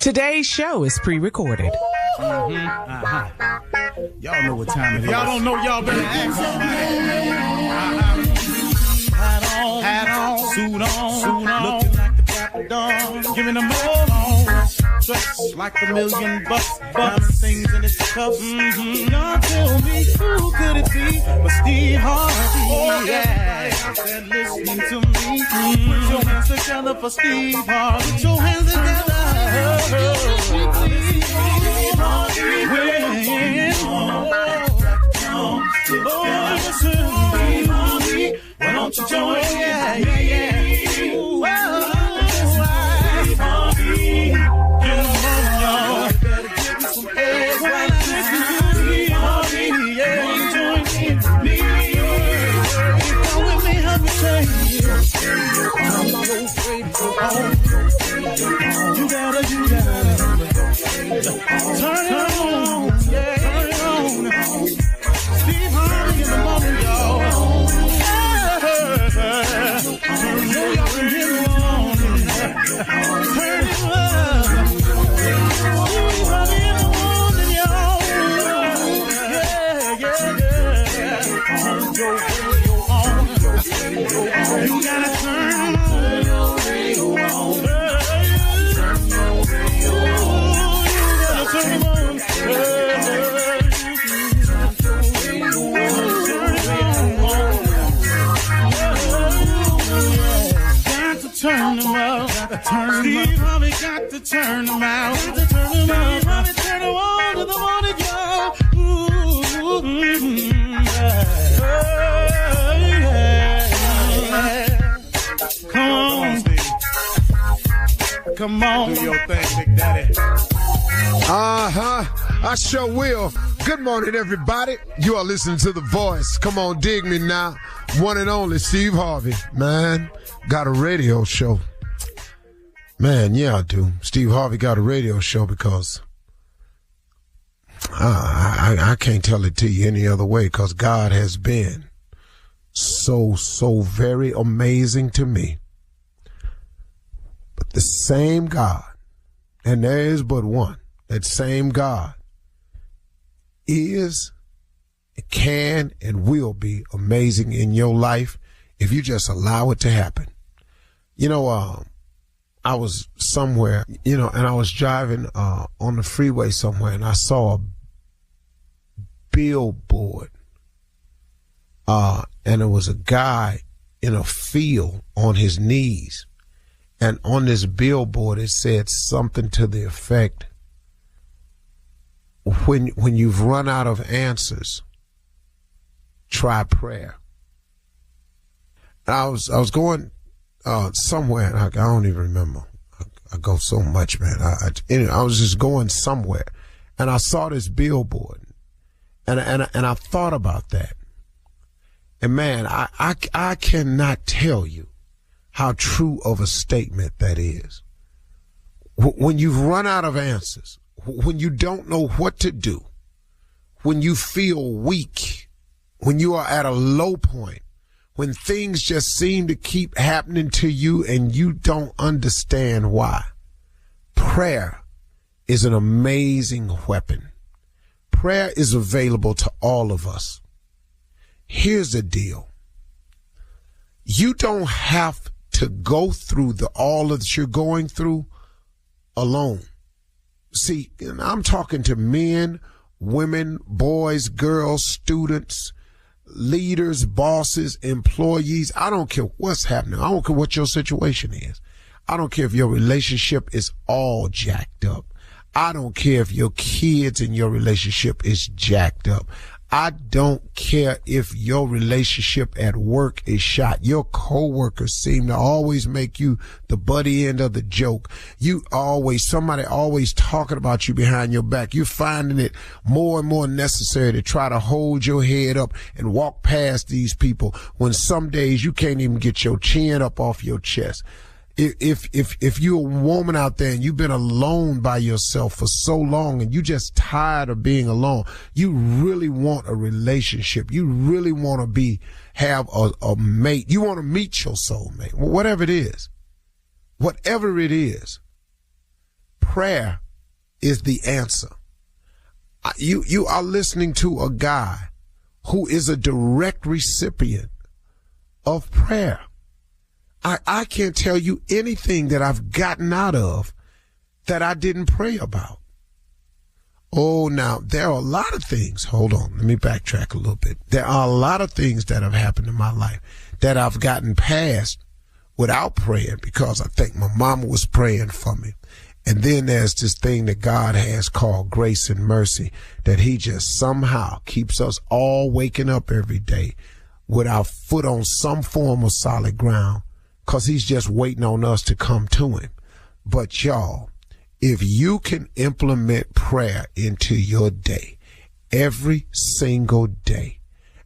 Today's show is pre-recorded. Y'all know what time it is. Y'all don't know, y'all better ask somebody. Hat on, suit on, looking like the Dapper Dawn, giving them all dressed like $1 million bucks, diamond things in his cuffs. Y'all tell me who could it be but Steve Harvey? Oh yeah, out there listening to me. Put your hands together for Steve Harvey. Put your hands together. Why don't you join? Yeah. You gotta turn it on, turn it on. Steve Harvey in the morning, y'all. Turn it on, turn it up. Steve Harvey in the morning, y'all. Turn your radio on. You gotta turn your radio on. Turn them out. Steve Harvey got to turn them out. Steve Harvey turn them on to the morning, y'all. Come on, Steve. Come on. Do your thing, Big Daddy. I sure will. Good morning, everybody. You are listening to The Voice. Come on, dig me now. One and only Steve Harvey. Man, got a radio show. Man, yeah, I do. Steve Harvey got a radio show because I can't tell it to you any other way, because God has been so very amazing to me. But the same God, and there is but one, that same God is, can, and will be amazing in your life if you just allow it to happen. You know, I was somewhere, and I was driving on the freeway somewhere, and I saw a billboard, and it was a guy in a field on his knees, and on this billboard it said something to the effect, when you've run out of answers, try prayer. And I was going somewhere, and I don't even remember. I go so much, man. I was just going somewhere, and I saw this billboard, and I thought about that. And man, I cannot tell you how true of a statement that is. When you've run out of answers, when you don't know what to do, when you feel weak, when you are at a low point, when things just seem to keep happening to you and you don't understand why, prayer is an amazing weapon. Prayer is available to all of us. Here's the deal. You don't have to go through all that you're going through alone. See, I'm talking to men, women, boys, girls, students, leaders, bosses, employees. I don't care what's happening. I don't care what your situation is. I don't care if your relationship is all jacked up. I don't care if your kids and your relationship is jacked up. I don't care if your relationship at work is shot. Your coworkers seem to always make you the buddy end of the joke. Somebody always talking about you behind your back. You're finding it more and more necessary to try to hold your head up and walk past these people when some days you can't even get your chin up off your chest. If you're a woman out there and you've been alone by yourself for so long and you just tired of being alone, you really want a relationship. You really want to have a mate. You want to meet your soulmate, whatever it is, prayer is the answer. You are listening to a guy who is a direct recipient of prayer. I can't tell you anything that I've gotten out of that I didn't pray about. Oh, now, there are a lot of things. Hold on. Let me backtrack a little bit. There are a lot of things that have happened in my life that I've gotten past without praying because I think my mama was praying for me. And then there's this thing that God has called grace and mercy, that he just somehow keeps us all waking up every day with our foot on some form of solid ground because he's just waiting on us to come to him. But y'all, if you can implement prayer into your day, every single day,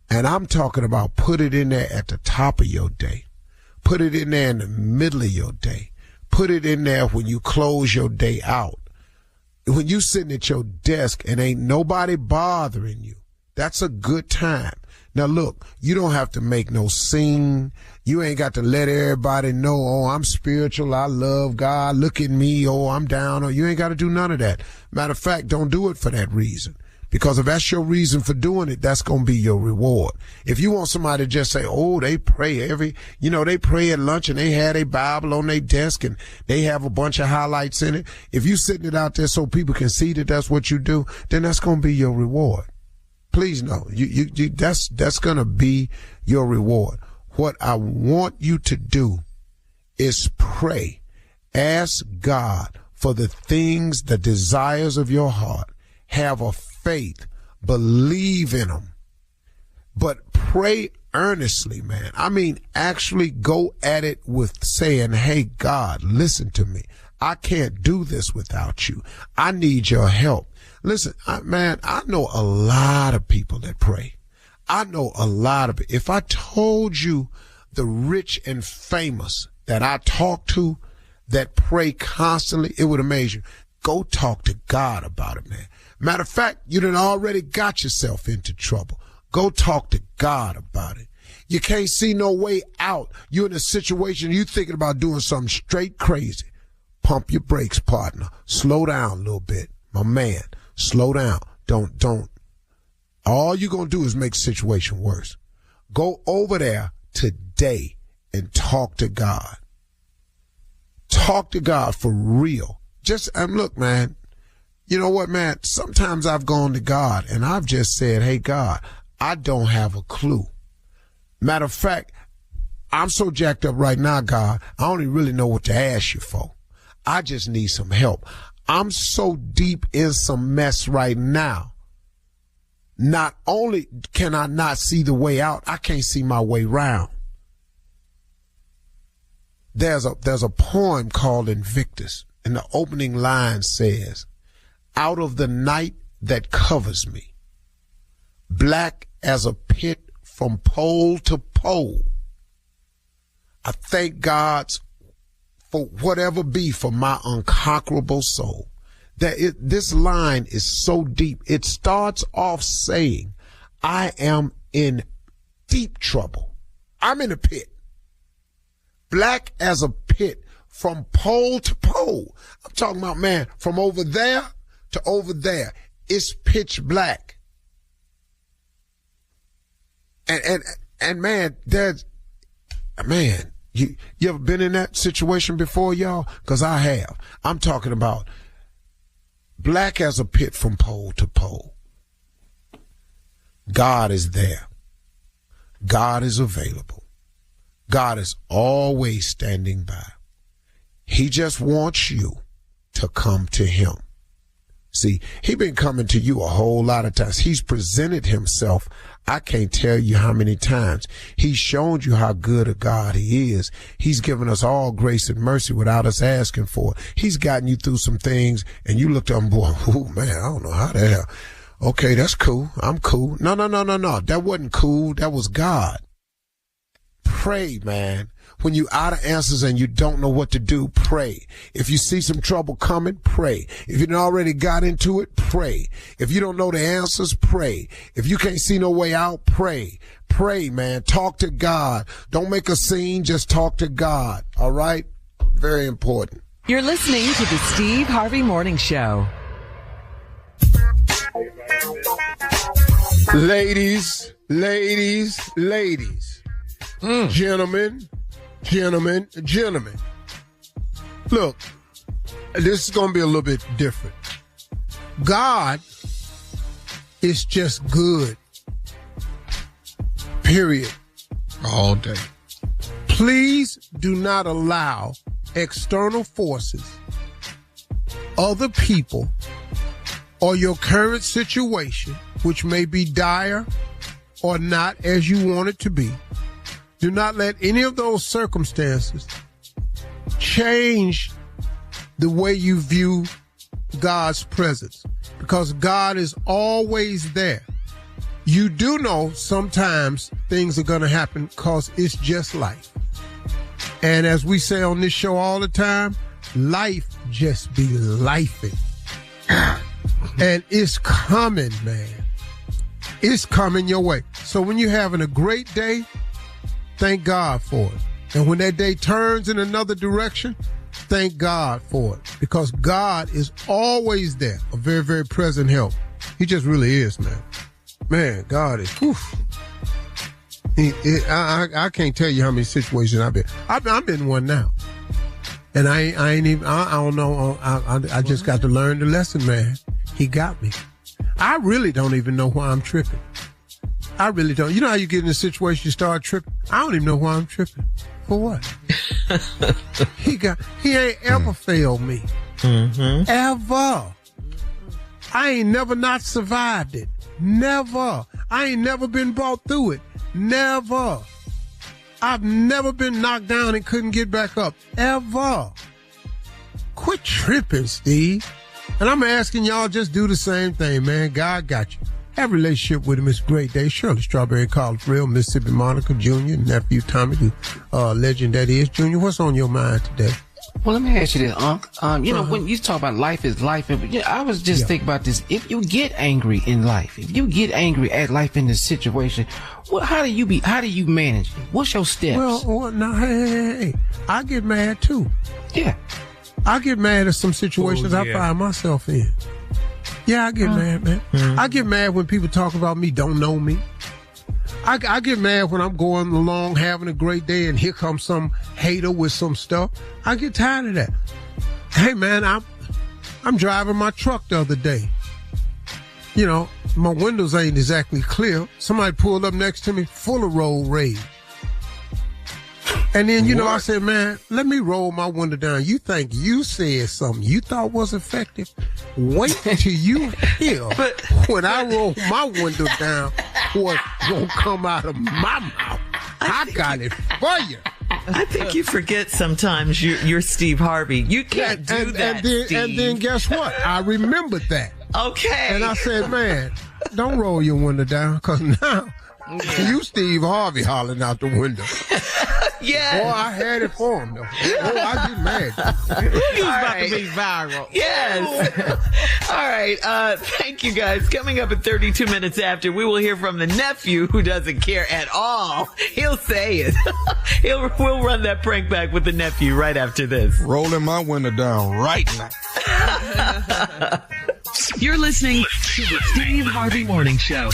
and I'm talking about put it in there at the top of your day, put it in there in the middle of your day, put it in there when you close your day out, when you sitting at your desk and ain't nobody bothering you, that's a good time. Now look, you don't have to make no scene. You ain't got to let everybody know, oh, I'm spiritual, I love God, look at me, oh, I'm down. Or you ain't got to do none of that. Matter of fact, don't do it for that reason. Because if that's your reason for doing it, that's going to be your reward. If you want somebody to just say, oh, they pray they pray at lunch and they had a Bible on their desk and they have a bunch of highlights in it. If you sitting it out there so people can see that that's what you do, then that's going to be your reward. Please know, that's going to be your reward. What I want you to do is pray. Ask God for the things, the desires of your heart. Have a faith. Believe in them. But pray earnestly, man. I mean, actually go at it with saying, hey, God, listen to me. I can't do this without you. I need your help. Listen, I know a lot of people that pray. I know a lot of it. If I told you the rich and famous that I talk to that pray constantly, it would amaze you. Go talk to God about it, man. Matter of fact, you done already got yourself into trouble. Go talk to God about it. You can't see no way out. You're in a situation you thinking about doing something straight crazy. Pump your brakes, partner. Slow down a little bit. My man, slow down. Don't. All you're going to do is make the situation worse. Go over there today and talk to God. Talk to God for real. Look, man, you know what, man? Sometimes I've gone to God and I've just said, hey, God, I don't have a clue. Matter of fact, I'm so jacked up right now, God, I don't even really know what to ask you for. I just need some help. I'm so deep in some mess right now. Not only can I not see the way out, I can't see my way round. There's a poem called Invictus, and the opening line says, out of the night that covers me, black as a pit from pole to pole, I thank God for whatever be for my unconquerable soul. This line is so deep. It starts off saying, I am in deep trouble. I'm in a pit. Black as a pit from pole to pole. I'm talking about, man, from over there to over there. It's pitch black. And man, you ever been in that situation before, y'all? Because I have. I'm talking about black as a pit from pole to pole. God is there. God is available. God is always standing by. He just wants you to come to him. See, he been coming to you a whole lot of times. He's presented himself. I can't tell you how many times. He's shown you how good a God he is. He's given us all grace and mercy without us asking for it. He's gotten you through some things and you looked up and boy, oh man, I don't know how the hell. Okay, that's cool. I'm cool. No. That wasn't cool. That was God. Pray, man. When you out of answers and you don't know what to do, pray. If you see some trouble coming, pray. If you already got into it, pray. If you don't know the answers, pray. If you can't see no way out, pray. Pray, man. Talk to God. Don't make a scene. Just talk to God. All right? Very important. You're listening to the Steve Harvey Morning Show. Ladies, gentlemen. Look, this is going to be a little bit different. God is just good. Period. All day. Please do not allow external forces, other people, or your current situation, which may be dire or not as you want it to be. Do not let any of those circumstances change the way you view God's presence, because God is always there. You do know sometimes things are going to happen because it's just life. And as we say on this show all the time, life just be lifing. And it's coming, man. It's coming your way. So when you're having a great day, thank God for it. And when that day turns in another direction, thank God for it. Because God is always there, a very, very present help. He just really is, man. Man, God is, whew. I can't tell you how many situations I've been. I'm in one now. And I ain't even, I don't know. I just got to learn the lesson, man. He got me. I really don't even know why I'm tripping. I really don't. You know how you get in a situation, you start tripping? I don't even know why I'm tripping. For what? He ain't ever failed me. Mm-hmm. Ever. I ain't never not survived it. Never. I ain't never been brought through it. Never. I've never been knocked down and couldn't get back up. Ever. Quit tripping, Steve. And I'm asking y'all, just do the same thing, man. God got you. Have a relationship with him. It's a great day. Shirley Strawberry, College Real, Mississippi Monica Jr., nephew Tommy, the legend that is. Junior, what's on your mind today? Well, let me ask you this, Unc. You know, when you talk about life is life, I was just thinking about this. If you get angry in life, if you get angry at life in this situation, well, how do you manage it? What's your steps? Well, now, hey. I get mad too. Yeah. I get mad at some situations I find myself in. Yeah, I get mad, man. Mm-hmm. I get mad when people talk about me, don't know me. I get mad when I'm going along having a great day and here comes some hater with some stuff. I get tired of that. Hey, man, I'm driving my truck the other day. You know, my windows ain't exactly clear. Somebody pulled up next to me full of road rage. And then, I said, man, let me roll my window down. You think you said something you thought was effective? Wait till you hear when I roll my window down what's going to come out of my mouth. I got it for you. I think you forget sometimes you're Steve Harvey. You can't do that, Steve. And then guess what? I remembered that. Okay. And I said, man, don't roll your window down, because now you Steve Harvey hollering out the window. Yeah. Boy, I had it for him, though. Oh, I get mad. He's about to be viral. Yes. All right. Thank you, guys. Coming up at 32 minutes after, we will hear from the nephew who doesn't care at all. He'll say it. We'll run that prank back with the nephew right after this. Rolling my window down right now. You're listening to the Steve Harvey Morning Show.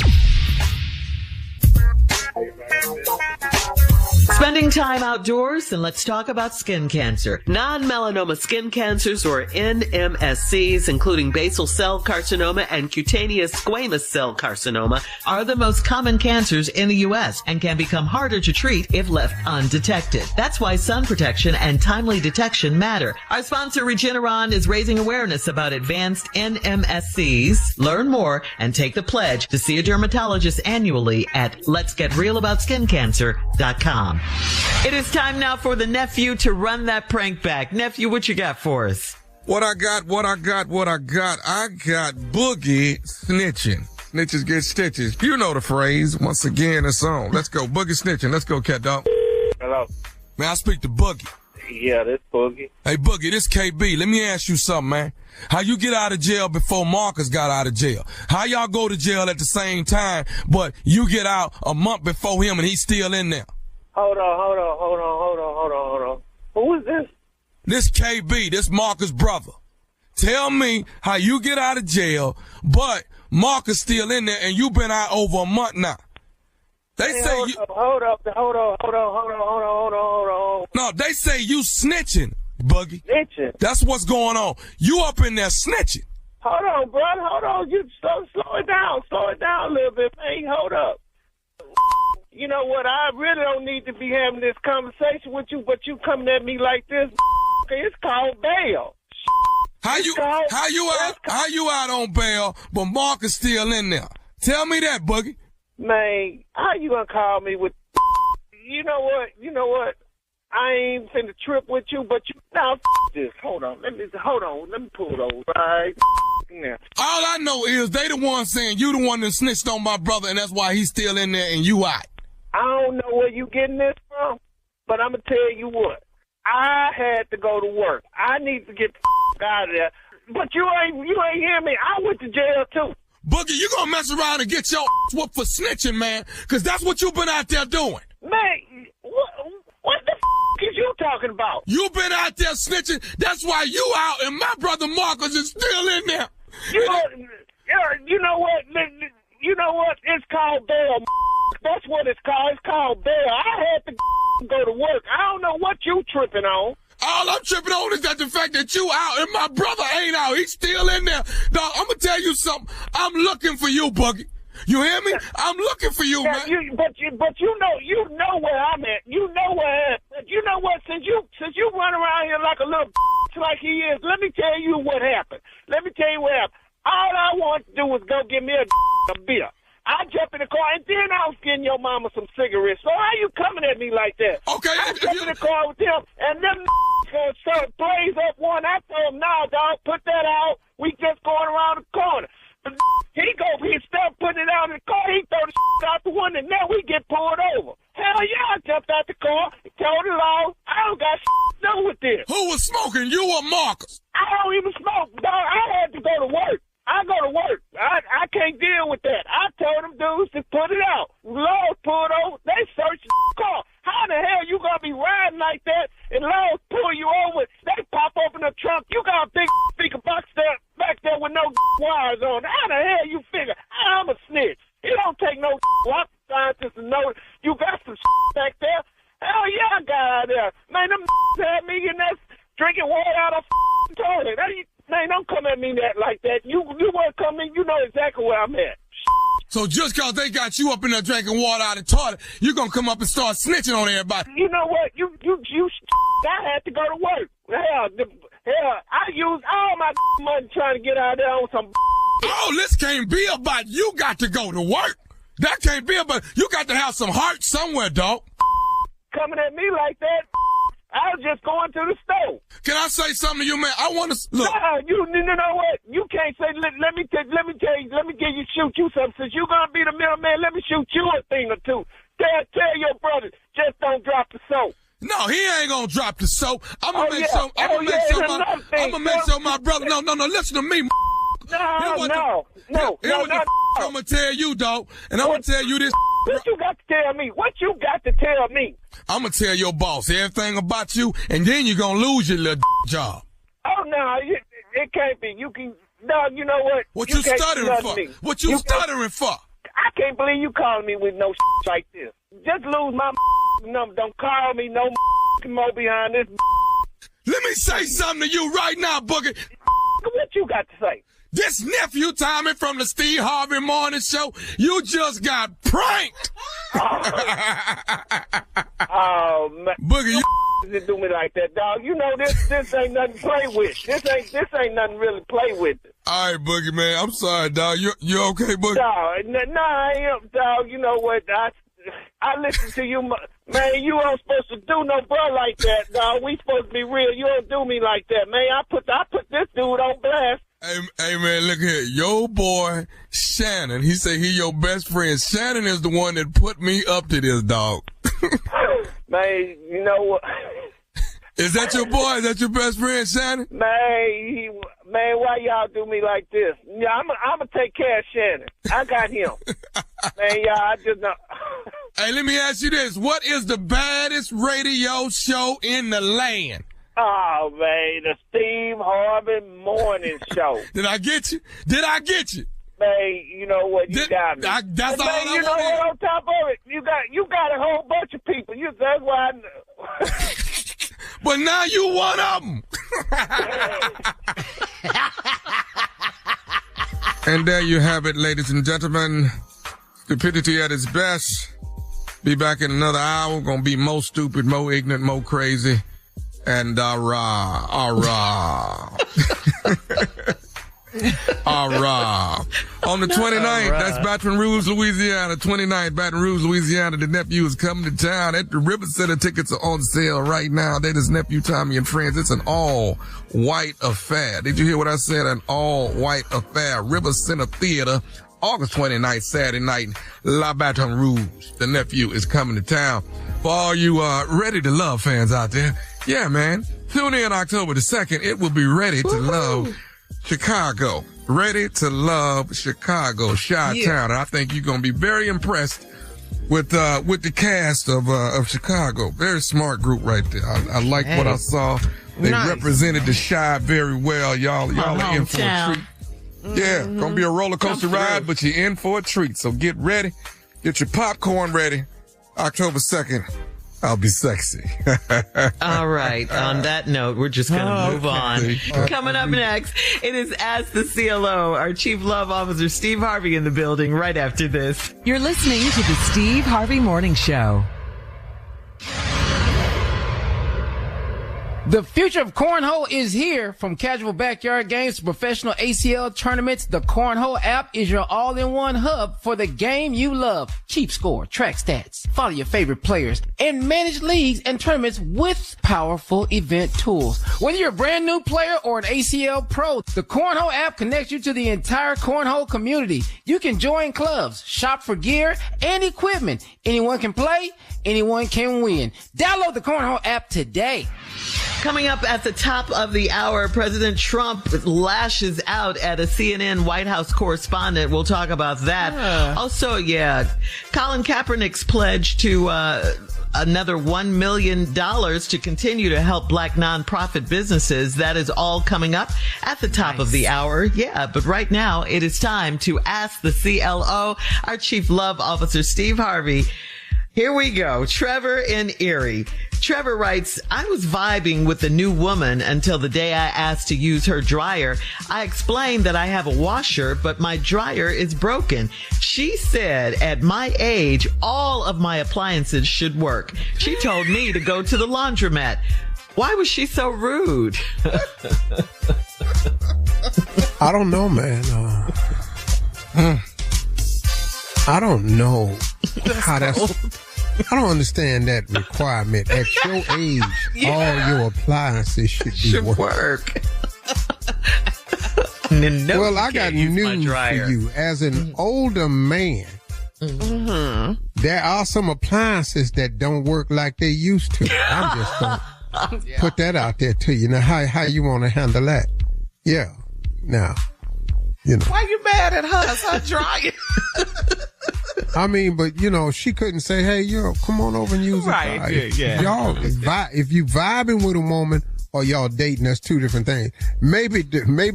Spending time outdoors, and let's talk about skin cancer. Non-melanoma skin cancers, or NMSCs, including basal cell carcinoma and cutaneous squamous cell carcinoma, are the most common cancers in the U.S. and can become harder to treat if left undetected. That's why sun protection and timely detection matter. Our sponsor, Regeneron, is raising awareness about advanced NMSCs. Learn more and take the pledge to see a dermatologist annually at letsgetrealaboutSkinCancer.com. It is time now for the nephew to run that prank back. Nephew, what you got for us? What I got. I got Boogie snitching. Snitches get stitches. You know the phrase. Once again, it's on. Let's go. Boogie snitching. Let's go, cat dog. Hello. May I speak to Boogie? Yeah, this Boogie. Hey, Boogie, this KB. Let me ask you something, man. How you get out of jail before Marcus got out of jail? How y'all go to jail at the same time, but you get out a month before him and he's still in there? Hold on. Who is this? This KB, this Marcus' brother. Tell me how you get out of jail, but Marcus still in there, and you been out over a month now. They say you. Hold on. No, they say you snitching, Boogie. Snitching? That's what's going on. You up in there snitching. Hold on, bro. Hold on. You slow it down. Slow it down a little bit, man. Hold up. You know what? I really don't need to be having this conversation with you, but you coming at me like this. It's called bail. How you out on bail, but Marcus still in there? Tell me that, Boogie. Man, how you gonna call me with? You know what? I ain't finna trip with you, but you now this. Hold on. Let me pull those right now. All I know is they the one saying you the one that snitched on my brother, and that's why he's still in there and you out. I don't know where you getting this from, but I'm gonna tell you what. I had to go to work. I need to get the out of there. But you ain't hear me. I went to jail too. Boogie, you gonna mess around and get your whooped for snitching, man, because that's what you been out there doing. Man, what the is you talking about? You been out there snitching. That's why you out, and my brother Marcus is still in there. You know what? You know what? It's called bail. That's what it's called. It's called bail. I had to go to work. I don't know what you tripping on. All I'm tripping on is that the fact that you out and my brother ain't out. He's still in there. Dog, I'm going to tell you something. I'm looking for you, Boogie. You hear me? I'm looking for you, man. But you know where I'm at. You know where I am. You know what? Since you run around here like a little like he is, let me tell you what happened. All I want to do was go get me a beer. I jump in the car, and then I was getting your mama some cigarettes. So how you coming at me like that? Okay. I jump in the car with them, and them gonna blaze up one. I told him, nah, dog, put that out. We just going around the corner. But he started putting it out in the car. He throw the out the window, and now we get pulled over. Hell yeah, I jumped out the car, told the law. I don't got to do with this. Who was smoking, you or Marcus? I don't even smoke, dog. I had to go to work. I go to work. I can't deal with that. I told them dudes to put it out. Laws pulled over. They searched the car. How the hell you gonna be riding like that and laws pull you over? They pop open the trunk. You got a big speaker box back there with no wires on. How the hell you figure I'm a snitch? It don't take no rocket scientist to know you got some back there. Hell yeah, I got out there. Man, them had me in there drinking water out of toilet. Man, don't come at me like that. You want to come in, you know exactly where I'm at. So just because they got you up in there drinking water out of the toilet, you're going to come up and start snitching on everybody. You know what? I had to go to work. Hell, I used all my money trying to get out there on some. Oh, this can't be about you got to go to work. That can't be about, you got to have some heart somewhere, dog. Coming at me like that. I was just going to the store. Can I say something to you, man? I want to look. Nah, you know what? You can't say. Let me shoot you something. Since you gonna be the middleman, let me shoot you a thing or two. Tell your brother, just don't drop the soap. No, he ain't gonna drop the soap. I'm gonna make sure my brother. No. Listen to me. No. I'm gonna tell you, dog, and I'm gonna tell you this. What you got to tell me? What you got to tell me? I'm gonna tell your boss everything about you, and then you're gonna lose your little job. Oh no, it can't be. You can. No, you know what? What you stuttering for? What you stuttering for? I can't believe you calling me with no like this. Just lose my number. Don't call me no more behind this. Let me say something to you right now, Boogie. What you got to say? This nephew Tommy from the Steve Harvey Morning Show, you just got pranked. Oh man, Boogie, you didn't do me like that, dog. You know this ain't nothing to play with. This ain't nothing really to play with. All right, Boogie, man. I'm sorry, dog. You okay, Boogie? No, I am, dog. You know what? I listen to you, man. You ain't supposed to do no bro like that, dog. We supposed to be real. You don't do me like that, man. I put this dude on blast. Hey, man, look here. Your boy, Shannon, he say he your best friend. Shannon is the one that put me up to this, dog. Man, you know what? Is that your boy? Is that your best friend, Shannon? Man, why y'all do me like this? Yeah, I'm gonna take care of Shannon. I got him. Man, y'all, I just know. Hey, let me ask you this. What is the baddest radio show in the land? Oh, man, the Steve Harvey Morning Show. Did I get you? Did I get you? Man, you know what? You got me. That's all man, I you know wanted. what? On top of it, you got a whole bunch of people. That's why. But now you one of them. And there you have it, ladies and gentlemen. Stupidity at its best. Be back in another hour. Gonna be more stupid, more ignorant, more crazy. And rah. On the 29th, that's Baton Rouge, Louisiana. 29th, Baton Rouge, Louisiana. The nephew is coming to town. At the River Center, tickets are on sale right now. That is nephew Tommy and friends. It's an all-white affair. Did you hear what I said? An all-white affair. River Center Theater, August 29th, Saturday night, La Baton Rouge. The nephew is coming to town. For all you Ready to Love fans out there, yeah, man, tune in October the 2nd. It will be Ready to Love Chicago. Ready to Love Chicago, Chi-Town. And I think you're going to be very impressed with the cast of Chicago. Very smart group right there. I like what I saw. They represented the Chi very well. Y'all are in for a treat. Yeah, gonna be a roller coaster ride, but you're in for a treat. So get ready. Get your popcorn ready. October 2nd. I'll be sexy. All right. On that note, we're just going to move on. Coming up next, it is Ask the CLO. Our Chief Love Officer, Steve Harvey, in the building right after this. You're listening to the Steve Harvey Morning Show. The future of cornhole is here. From casual backyard games to professional ACL tournaments, the Cornhole app is your all-in-one hub for the game you love. Keep score, track stats, follow your favorite players, and manage leagues and tournaments with powerful event tools. Whether you're a brand new player or an ACL pro, the Cornhole app connects you to the entire cornhole community. You can join clubs, shop for gear and equipment. Anyone can play, anyone can win. Download the Cornhole app today. Coming up at the top of the hour, President Trump lashes out at a CNN White House correspondent. We'll talk about that. Also, Colin Kaepernick's pledge to another $1 million to continue to help black nonprofit businesses. That is all coming up at the top of the hour. Yeah, but right now it is time to ask the CLO, our Chief Love Officer, Steve Harvey. Here we go. Trevor in Erie. Trevor writes, I was vibing with the new woman until the day I asked to use her dryer. I explained that I have a washer, but my dryer is broken. She said at my age, all of my appliances should work. She told me to go to the laundromat. Why was she so rude? I don't know, man. I don't know how that's... I don't understand that requirement. At your age, all your appliances should work. Well, I got news for you. As an older man, there are some appliances that don't work like they used to. I'm just going to put that out there to you. Now, how you want to handle that? Yeah. Now, you know. Why you mad at her? It's her dryer. I mean, but she couldn't say, "Hey, come on over and use it." Right? Yeah. Y'all, if you vibing with a woman or y'all dating, that's two different things. Maybe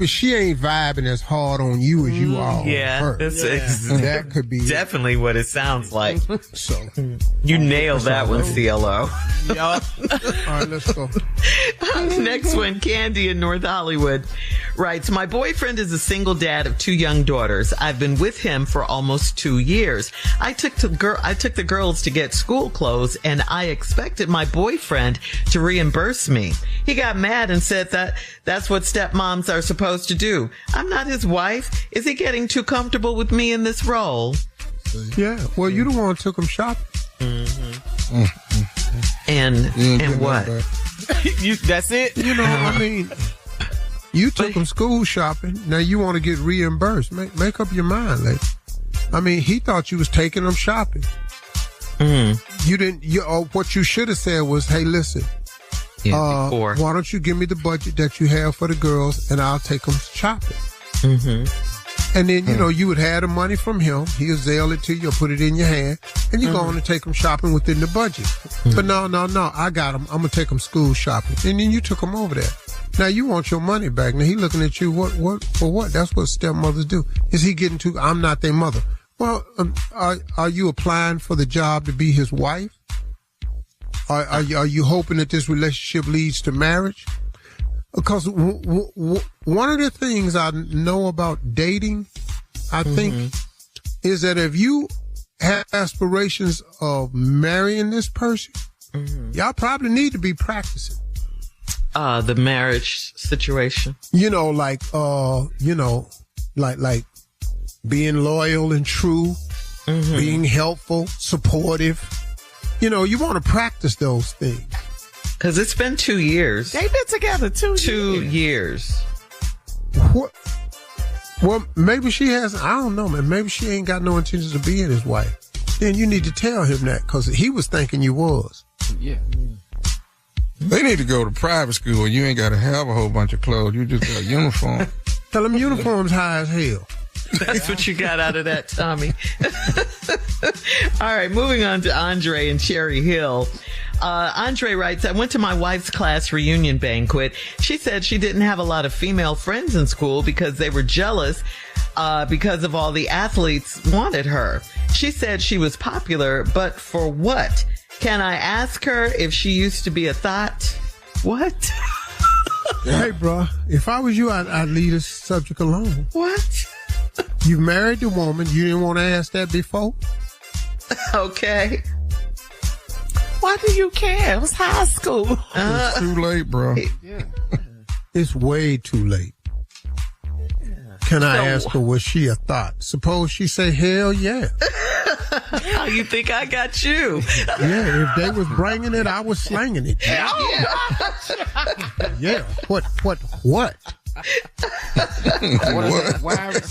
she ain't vibing as hard on you as you are on her. That could be definitely what it sounds like. So you nailed that one, CLO. Yup. All right, let's go. Next one, Candy in North Hollywood writes, my boyfriend is a single dad of 2 young daughters. I've been with him for almost 2 years. I took the girls to get school clothes, and I expected my boyfriend to reimburse me. He got mad and said that that's what stepmoms are supposed to do. I'm not his wife. Is he getting too comfortable with me in this role? Yeah. Well, you the one who took him shopping. And what? That's it? I mean, you took him school shopping. Now you want to get reimbursed. Make up your mind, lady. I mean, he thought you was taking him shopping. You didn't. What you should have said was, "Hey, listen. Why don't you give me the budget that you have for the girls, and I'll take them shopping." And then, you know, you would have the money from him. He'll Zelle it to you or put it in your hand. And you go on and take them shopping within the budget. But no, I got them. I'm going to take them school shopping. And then you took them over there. Now you want your money back. Now he looking at you, for what? That's what stepmothers do. Is he getting to, I'm not their mother. Well, are you applying for the job to be his wife? Are you hoping that this relationship leads to marriage? Because one of the things I know about dating, I think, is that if you have aspirations of marrying this person, y'all probably need to be practicing. The marriage situation. You know, like being loyal and true, being helpful, supportive. You know, you want to practice those things. Because it's been 2 years. They've been together 2 years. What? Well, maybe she has, I don't know, man. Maybe she ain't got no intentions of being his wife. Then you need to tell him that, because he was thinking you was. Yeah. They need to go to private school. You ain't got to have a whole bunch of clothes. You just got a uniform. Tell them uniforms high as hell. That's what you got out of that, Tommy. All right, moving on to Andre in Cherry Hill. Andre writes, I went to my wife's class reunion banquet. She said she didn't have a lot of female friends in school because they were jealous because of all the athletes wanted her. She said she was popular, but for what? Can I ask her if she used to be a thought? What? Hey, bro, if I was you, I'd leave this subject alone. What? You married the woman. You didn't want to ask that before? Okay. Why do you care? It was high school. It's too late, bro. It's way too late. Can I ask her, was she a thought? Suppose she say, hell yeah. How you think I got you? Yeah, if they was bringing it, I was slanging it. Yeah. What?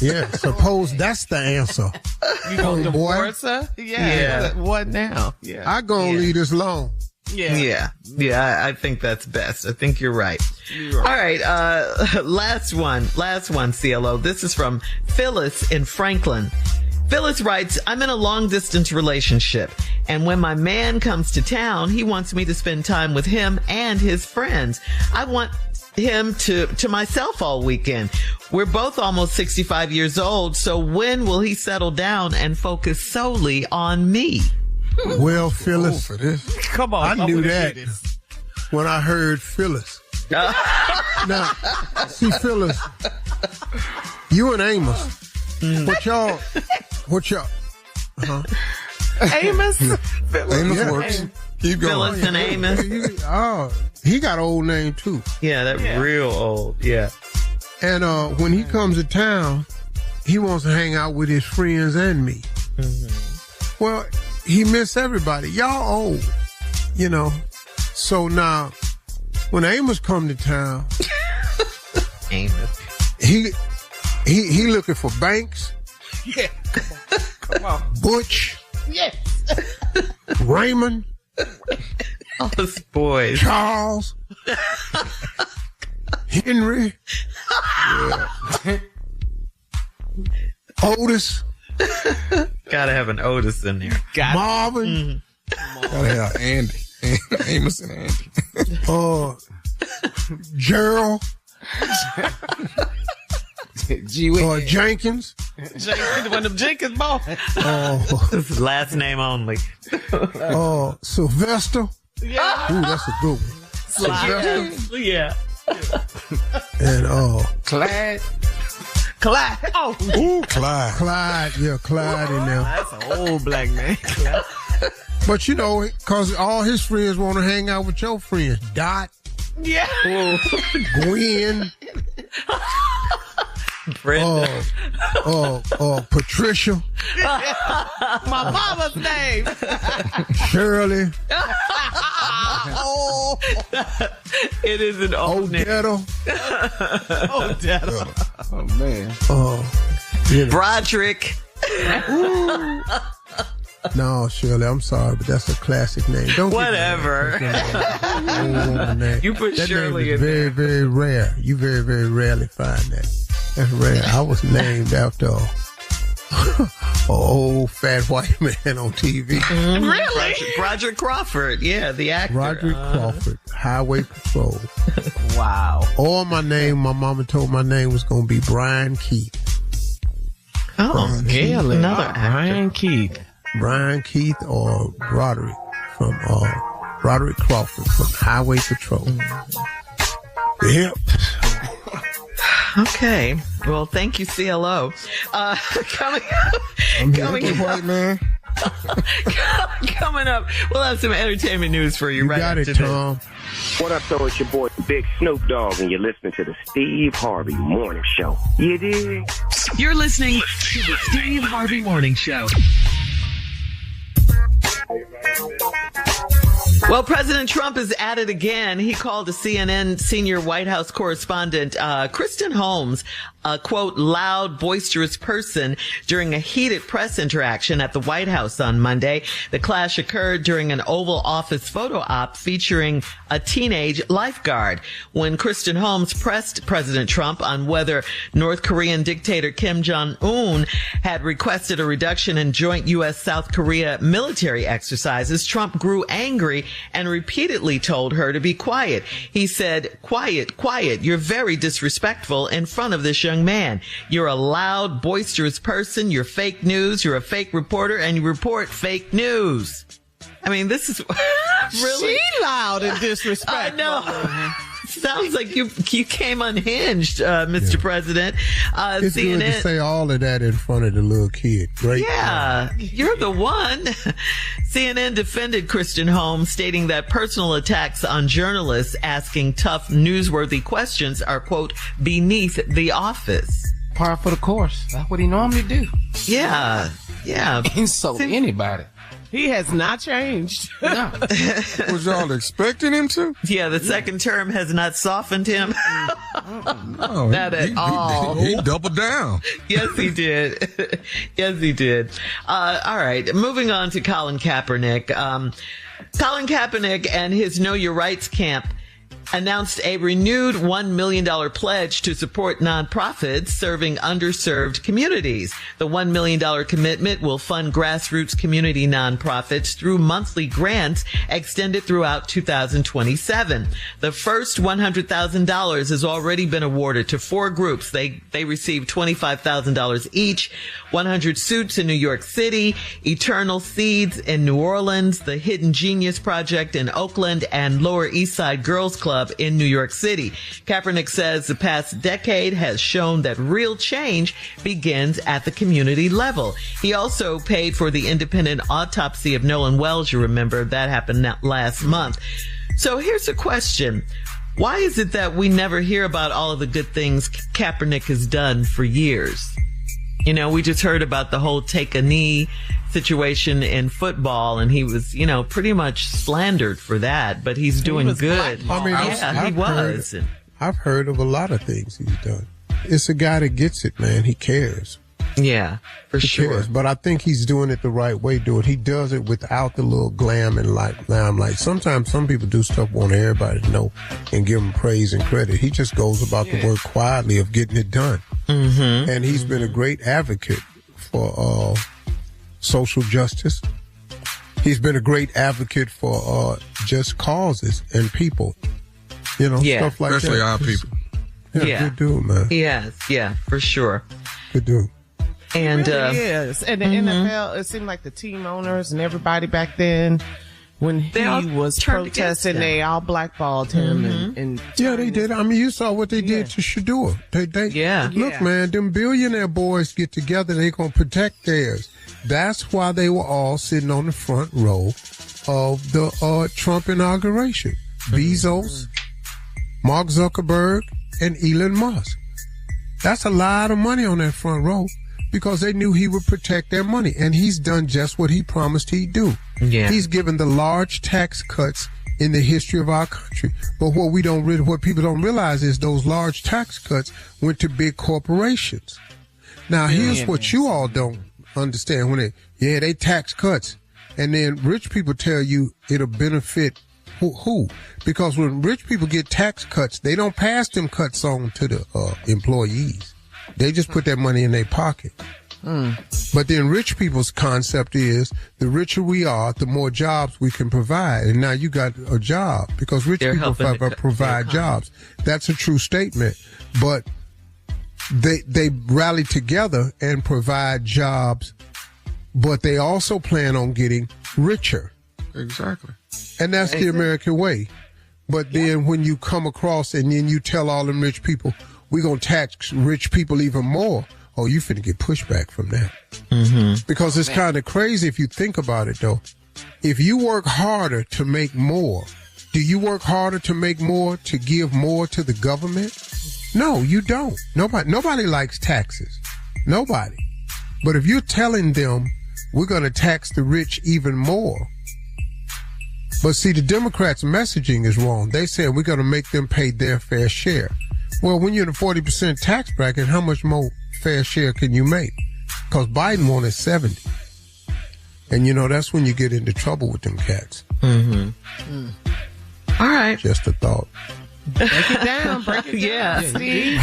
Yeah, suppose that's the answer. You gonna divorce her? Yeah. What now? Yeah. I gonna leave this alone. Yeah, I think that's best. I think you're right. All right, last one, CLO. This is from Phyllis in Franklin. Phyllis writes, I'm in a long-distance relationship, and when my man comes to town, he wants me to spend time with him and his friends. I want him to myself all weekend. We're both almost 65 years old, so when will he settle down and focus solely on me? Well, Phyllis, come on, I knew that when I heard Phyllis. Now, see, Phyllis, you and Amos, what y'all, Amos? Amos works. Keep going. Phyllis and Amos. He got an old name too. Yeah, real old. Yeah. And when he comes to town, he wants to hang out with his friends and me. Well, he miss everybody. Y'all old, you know. So now, when Amos come to town, Amos, he looking for Banks. Yeah, come on. Butch. Yes. Raymond. all those boys. Charles. Henry. Otis. Gotta have an Otis in there. Marvin. Gotta have Andy. Amos and Andy. Gerald. Jenkins. One of them Jenkins boys. This is last name only. Sylvester. Yeah. Ooh, that's a good one. Sylvester. Yeah. And Clyde. Oh. Ooh, Clyde. Clyde, yeah, Clyde in there. That's an old black man. Clyde. But you know, because all his friends want to hang out with your friends. Dot. Yeah. Gwen. Brenda. Patricia. My mama's name. Shirley. It is an old name. Odetta. Oh man. Broderick. No, Shirley, I'm sorry, but that's a classic name. Don't Whatever. Name. You put that Shirley name is in very, there. very rare. You very, very rarely find that. That's rare. I was named after an old fat white man on TV. Mm-hmm. Really? Roger Crawford. Yeah, the actor. Roger Crawford, Highway Patrol. Wow. Or my mama told my name was going to be Brian Keith. Oh, really? Another actor. Brian Keith or Roderick from Roderick Crawford from Highway Patrol. Yep. Okay. Well, thank you, CLO. Coming white man. Coming up, we'll have some entertainment news for you right got after it, Tom. What up, though? It's your boy, Big Snoop Dogg, and you're listening to the Steve Harvey Morning Show. You dig? You're listening to the Steve Harvey Morning Show. Well, President Trump is at it again. He called a CNN senior White House correspondent, Kristen Holmes, a, quote, loud, boisterous person during a heated press interaction at the White House on Monday. The clash occurred during an Oval Office photo op featuring a teenage lifeguard. When Kristen Holmes pressed President Trump on whether North Korean dictator Kim Jong-un had requested a reduction in joint U.S.-South Korea military exercises, Trump grew angry and repeatedly told her to be quiet. He said, quiet, quiet. You're very disrespectful in front of this young man. You're a loud, boisterous person. You're fake news. You're a fake reporter and you report fake news. I mean, this is really She loud and disrespectful. I know. Sounds like you came unhinged, Mr. President. It's CNN, good to say all of that in front of the little kid. Great. Yeah, you're the one. CNN defended Kristen Holmes, stating that personal attacks on journalists asking tough, newsworthy questions are, quote, beneath the office. Par for the course. That's what he normally do. Yeah. Insult anybody. He has not changed. No. Was y'all expecting him to? Yeah, the second term has not softened him. No, Not at all. He doubled down. Yes, he did. Yes, he did. All right. Moving on to Colin Kaepernick. Colin Kaepernick and his Know Your Rights camp announced a renewed $1 million pledge to support nonprofits serving underserved communities. The $1 million commitment will fund grassroots community nonprofits through monthly grants extended throughout 2027. The first $100,000 has already been awarded to 4 groups. They received $25,000 each. 100 Suits in New York City, Eternal Seeds in New Orleans, the Hidden Genius Project in Oakland, and Lower East Side Girls Club in New York City. Kaepernick says the past decade has shown that real change begins at the community level. He also paid for the independent autopsy of Nolan Wells. You remember that happened last month. So here's a question. Why is it that we never hear about all of the good things Kaepernick has done for years? You know, we just heard about the whole take a knee situation in football, and he was, pretty much slandered for that, but he's doing good. I mean, I've heard of a lot of things he's done. It's a guy that gets it, man. He cares. Yeah, for sure. But I think he's doing it the right way. He does it without the little glam and limelight. Sometimes some people do stuff want everybody to know and give him praise and credit. He just goes about the work quietly of getting it done. Mm-hmm. And he's been a great advocate for social justice. He's been a great advocate for just causes and people. Stuff like especially that. our people. Yeah, good dude, man. Yes, yeah, for sure. Good dude. And it really is. And the NFL, it seemed like the team owners and everybody back then, when he was protesting, they all blackballed him. And they did. I mean, you saw what they did to Shadua. Look, man, them billionaire boys get together, they gonna protect theirs. That's why they were all sitting on the front row of the Trump inauguration. Bezos, Mark Zuckerberg, and Elon Musk. That's a lot of money on that front row because they knew he would protect their money. And he's done just what he promised he'd do. Yeah. He's given the large tax cuts in the history of our country. But what people don't realize is those large tax cuts went to big corporations. Now, here's what you all don't understand. When they tax cuts. And then rich people tell you it'll benefit who? Because when rich people get tax cuts, they don't pass them cuts on to the employees. They just put that money in their pocket. But then rich people's concept is the richer we are, the more jobs we can provide. And now you got a job because rich people provide jobs. That's a true statement. But they rally together and provide jobs, but they also plan on getting richer. Exactly. And that's the American way. But then when you come across and then you tell all them rich people, we're going to tax rich people even more. Oh, you finna get pushback from that. Because it's kind of crazy if you think about it, though. If you work harder to make more, do you work harder to make more, to give more to the government? No, you don't. Nobody likes taxes. Nobody. But if you're telling them we're going to tax the rich even more, but see, the Democrats' messaging is wrong. They say we're going to make them pay their fair share. Well, when you're in a 40% tax bracket, how much more fair share can you make? Because Biden wanted 70. And, that's when you get into trouble with them cats. All right. Just a thought. Break it down. Steve.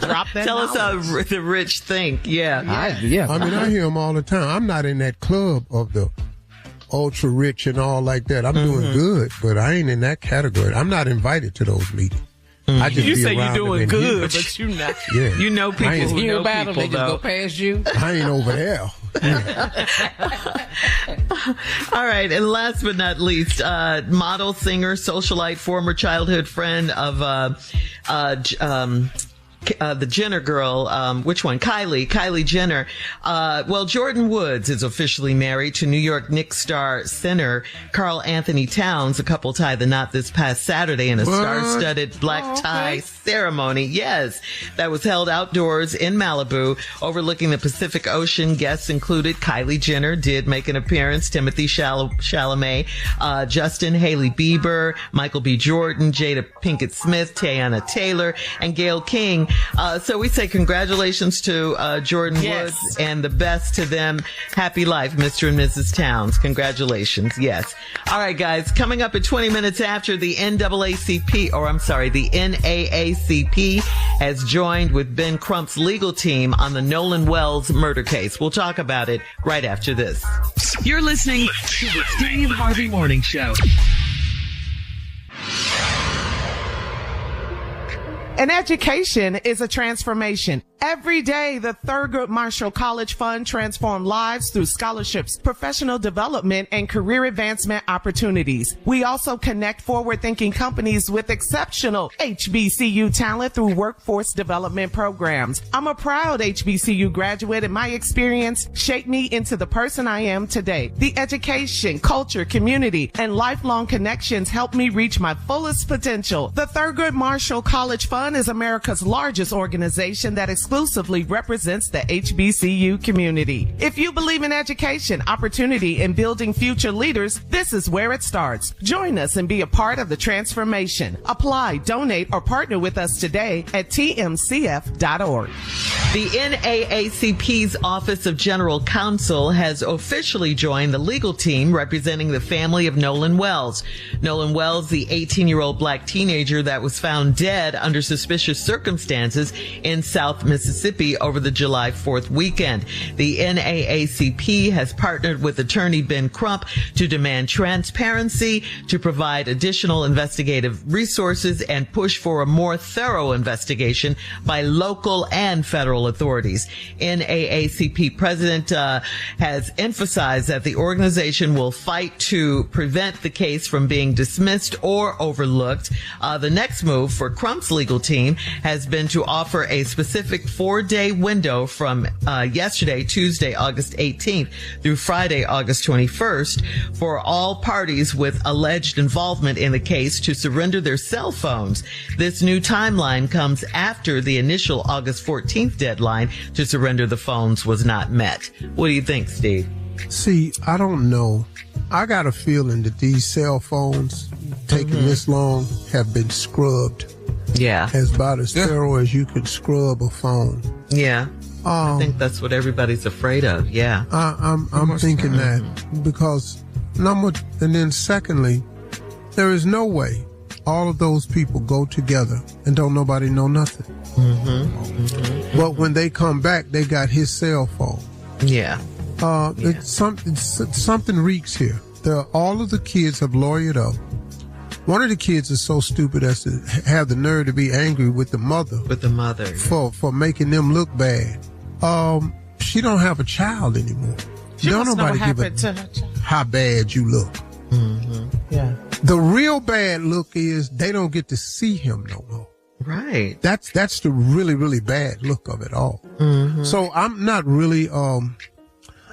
Drop that Tell knowledge. us how the rich think. I hear them all the time. I'm not in that club of the ultra rich and all like that. I'm doing good, but I ain't in that category. I'm not invited to those meetings. I just You be say around you're doing them and good, but you're not. Yeah. You know people who know about them, people, they just go past you. I ain't over there. All right, and last but not least, model, singer, socialite, former childhood friend of the Jenner girl, which one? Kylie Jenner. Jordan Woods is officially married to New York Knicks star center Karl Anthony Towns. A couple tied the knot this past Saturday in a star-studded black tie ceremony. Yes, that was held outdoors in Malibu, overlooking the Pacific Ocean. Guests included Kylie Jenner did make an appearance, Timothy Chalamet, Justin, Hailey Bieber, Michael B. Jordan, Jada Pinkett Smith, Teyana Taylor, and Gayle King. So we say congratulations to Jordan Woods and the best to them. Happy life, Mr. and Mrs. Towns. Congratulations. Yes. All right, guys. Coming up at 20 minutes after, the NAACP has joined with Ben Crump's legal team on the Nolan Wells murder case. We'll talk about it right after this. You're listening to the Steve Harvey Morning Show. An education is a transformation. Every day, the Thurgood Marshall College Fund transforms lives through scholarships, professional development, and career advancement opportunities. We also connect forward-thinking companies with exceptional HBCU talent through workforce development programs. I'm a proud HBCU graduate, and my experience shaped me into the person I am today. The education, culture, community, and lifelong connections helped me reach my fullest potential. The Thurgood Marshall College Fund is America's largest organization that exclusively represents the HBCU community. If you believe in education, opportunity, and building future leaders, this is where it starts. Join us and be a part of the transformation. Apply, donate, or partner with us today at tmcf.org. The NAACP's Office of General Counsel has officially joined the legal team representing the family of Nolan Wells. Nolan Wells, the 18-year-old black teenager that was found dead under suspicious circumstances in South Mississippi over the July 4th weekend. The NAACP has partnered with attorney Ben Crump to demand transparency, to provide additional investigative resources, and push for a more thorough investigation by local and federal authorities. NAACP president has emphasized that the organization will fight to prevent the case from being dismissed or overlooked. The next move for Crump's legal team has been to offer a specific 4-day window from yesterday, Tuesday, August 18th through Friday, August 21st for all parties with alleged involvement in the case to surrender their cell phones. This new timeline comes after the initial August 14th deadline to surrender the phones was not met. What do you think, Steve? See, I don't know. I got a feeling that these cell phones taking this long have been scrubbed. Yeah. As about as thorough as you could scrub a phone. Yeah. I think that's what everybody's afraid of. Yeah. I'm thinking that because and then secondly, there is no way all of those people go together and don't nobody know nothing. But when they come back, they got his cell phone. Yeah. It's something reeks here. All of the kids have lawyered up. One of the kids is so stupid as to have the nerve to be angry with the mother. For making them look bad. She don't have a child anymore. Don't nobody give a how bad you look. Yeah. The real bad look is they don't get to see him no more. Right. That's the really, really bad look of it all. So I'm not really, I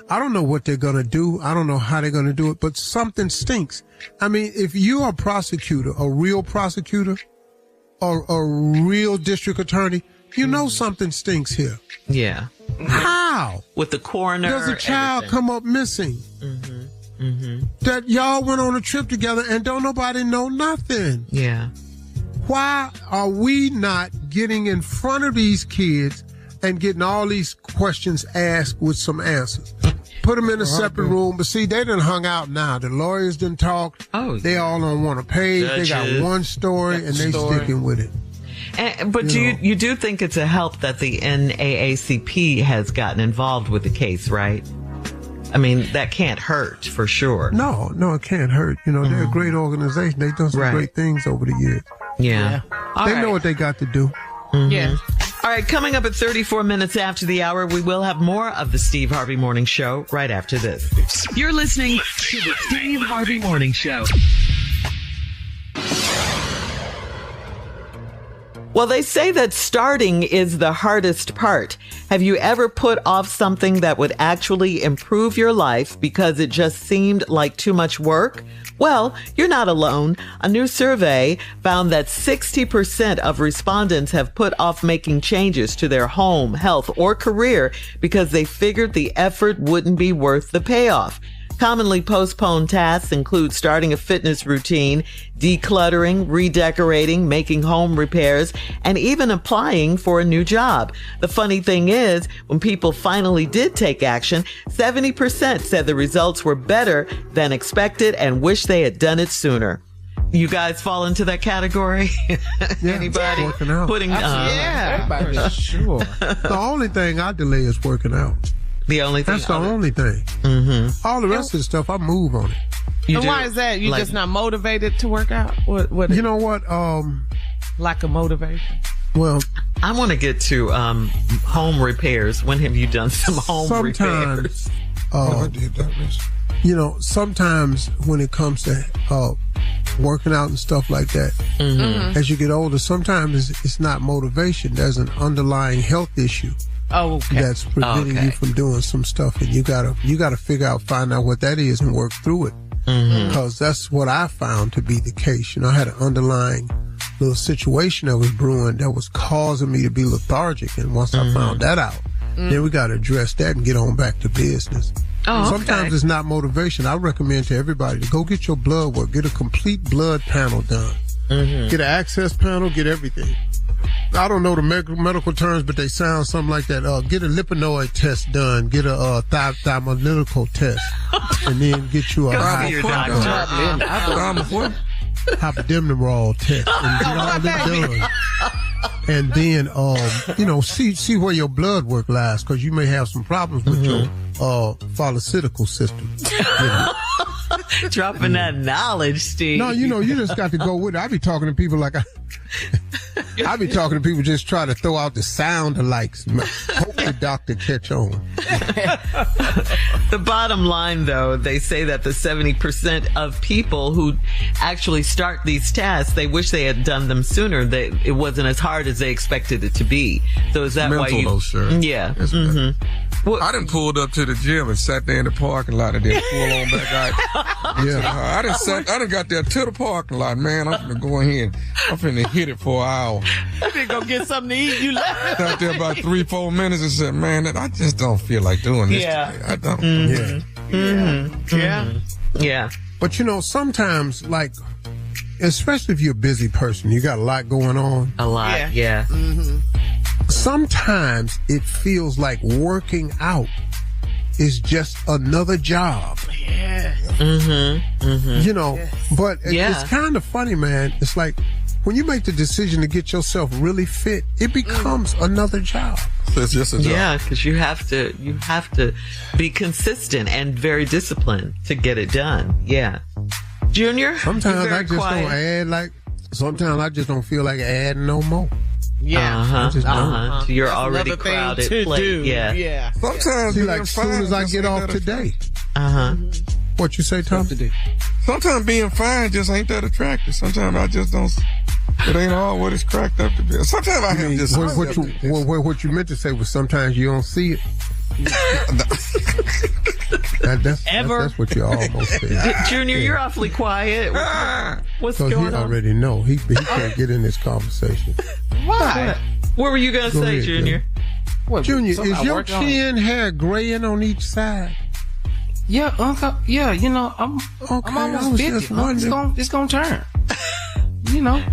don't know what they're going to do. I don't know how they're going to do it, but something stinks. I mean, if you're a prosecutor, a real prosecutor, or a real district attorney, you know something stinks here. Yeah. How? With the coroner. Does a child come up missing? That y'all went on a trip together and don't nobody know nothing. Yeah. Why are we not getting in front of these kids and getting all these questions asked with some answers? Put them in a separate room. But see, they done hung out now. The lawyers done talked. Oh, they all on one page. Judges. They got one story and they sticking with it. But you do think it's a help that the NAACP has gotten involved with the case, right? I mean, that can't hurt for sure. No, it can't hurt. You know, they're a great organization. They've done some great things over the years. Yeah. They know what they got to do. Yeah. All right, coming up at 34 minutes after the hour, we will have more of the Steve Harvey Morning Show right after this. You're listening to the Steve Harvey Morning Show. Well, they say that starting is the hardest part. Have you ever put off something that would actually improve your life because it just seemed like too much work? Well, you're not alone. A new survey found that 60% of respondents have put off making changes to their home, health, or career because they figured the effort wouldn't be worth the payoff. Commonly postponed tasks include starting a fitness routine, decluttering, redecorating, making home repairs, and even applying for a new job. The funny thing is, when people finally did take action, 70% said the results were better than expected and wish they had done it sooner. You guys fall into that category? Anybody working out. putting? Everybody. Sure. The only thing I delay is working out. The only thing. That's the only thing. All the rest of the stuff, I move on it. And why is that? You just not motivated to work out? What? You know what? Lack of motivation. Well, I want to get to home repairs. When have you done some home repairs? I did that. You know, sometimes when it comes to working out and stuff like that, as you get older, sometimes it's not motivation. There's an underlying health issue. Oh, okay. That's preventing you from doing some stuff, and you gotta find out what that is and work through it. Because that's what I found to be the case. You know, I had an underlying little situation that was brewing that was causing me to be lethargic, and once I found that out, then we gotta address that and get on back to business. Sometimes it's not motivation. I recommend to everybody to go get your blood work, get a complete blood panel done, get an access panel, get everything. I don't know the medical terms, but they sound something like that. Get a lipinoid test done. Get a thymolytical test, and then get you a hypodermal test, and get all that done. And then, see where your blood work lies, because you may have some problems with your pharmaceutical system. You know. Dropping that knowledge, Steve. No, you just got to go with it. I be talking to people like I be talking to people just try to throw out the sound alikes. Hope the doctor catch on. The bottom line, though, they say that the 70% of people who actually start these tasks, they wish they had done them sooner. It wasn't as hard as they expected it to be. So is that why you? Though, sure. Yeah. Well, I done pulled up to the gym and sat there in the parking lot and then pull on back out. I done got there to the parking lot, man. I'm finna go ahead. I'm finna hit it for an hour. You didn't go get something to eat. You left. Sat there about 3-4 minutes and said, man, I just don't feel like doing this today. I don't. Yeah. But sometimes, like, especially if you're a busy person, you got a lot going on. A lot, yeah. Sometimes it feels like working out is just another job. Yeah. But it's kind of funny, man. It's like when you make the decision to get yourself really fit, it becomes another job. So it's just a job. Yeah, because you have to be consistent and very disciplined to get it done. Yeah. Junior? Sometimes I just don't add sometimes I just don't feel like adding no more. Yeah. So you're That's already another thing crowded. to plate. do. Yeah. Sometimes See, being like, as soon fine as I just get ain't off that today. attractive. What you say, Tom? Sometimes being fine just ain't that attractive. Sometimes I just don't. It ain't all what it's cracked up to be. Sometimes I have just. What you meant to say was sometimes you don't see it. That's what you almost said. Junior, you're awfully quiet. What's going on? Because he already know. He can't get in this conversation. Why? What were you going to say, Junior? What, Junior, is your chin hair graying on each side? Yeah, Uncle. Yeah, I'm almost 50. It's gonna turn.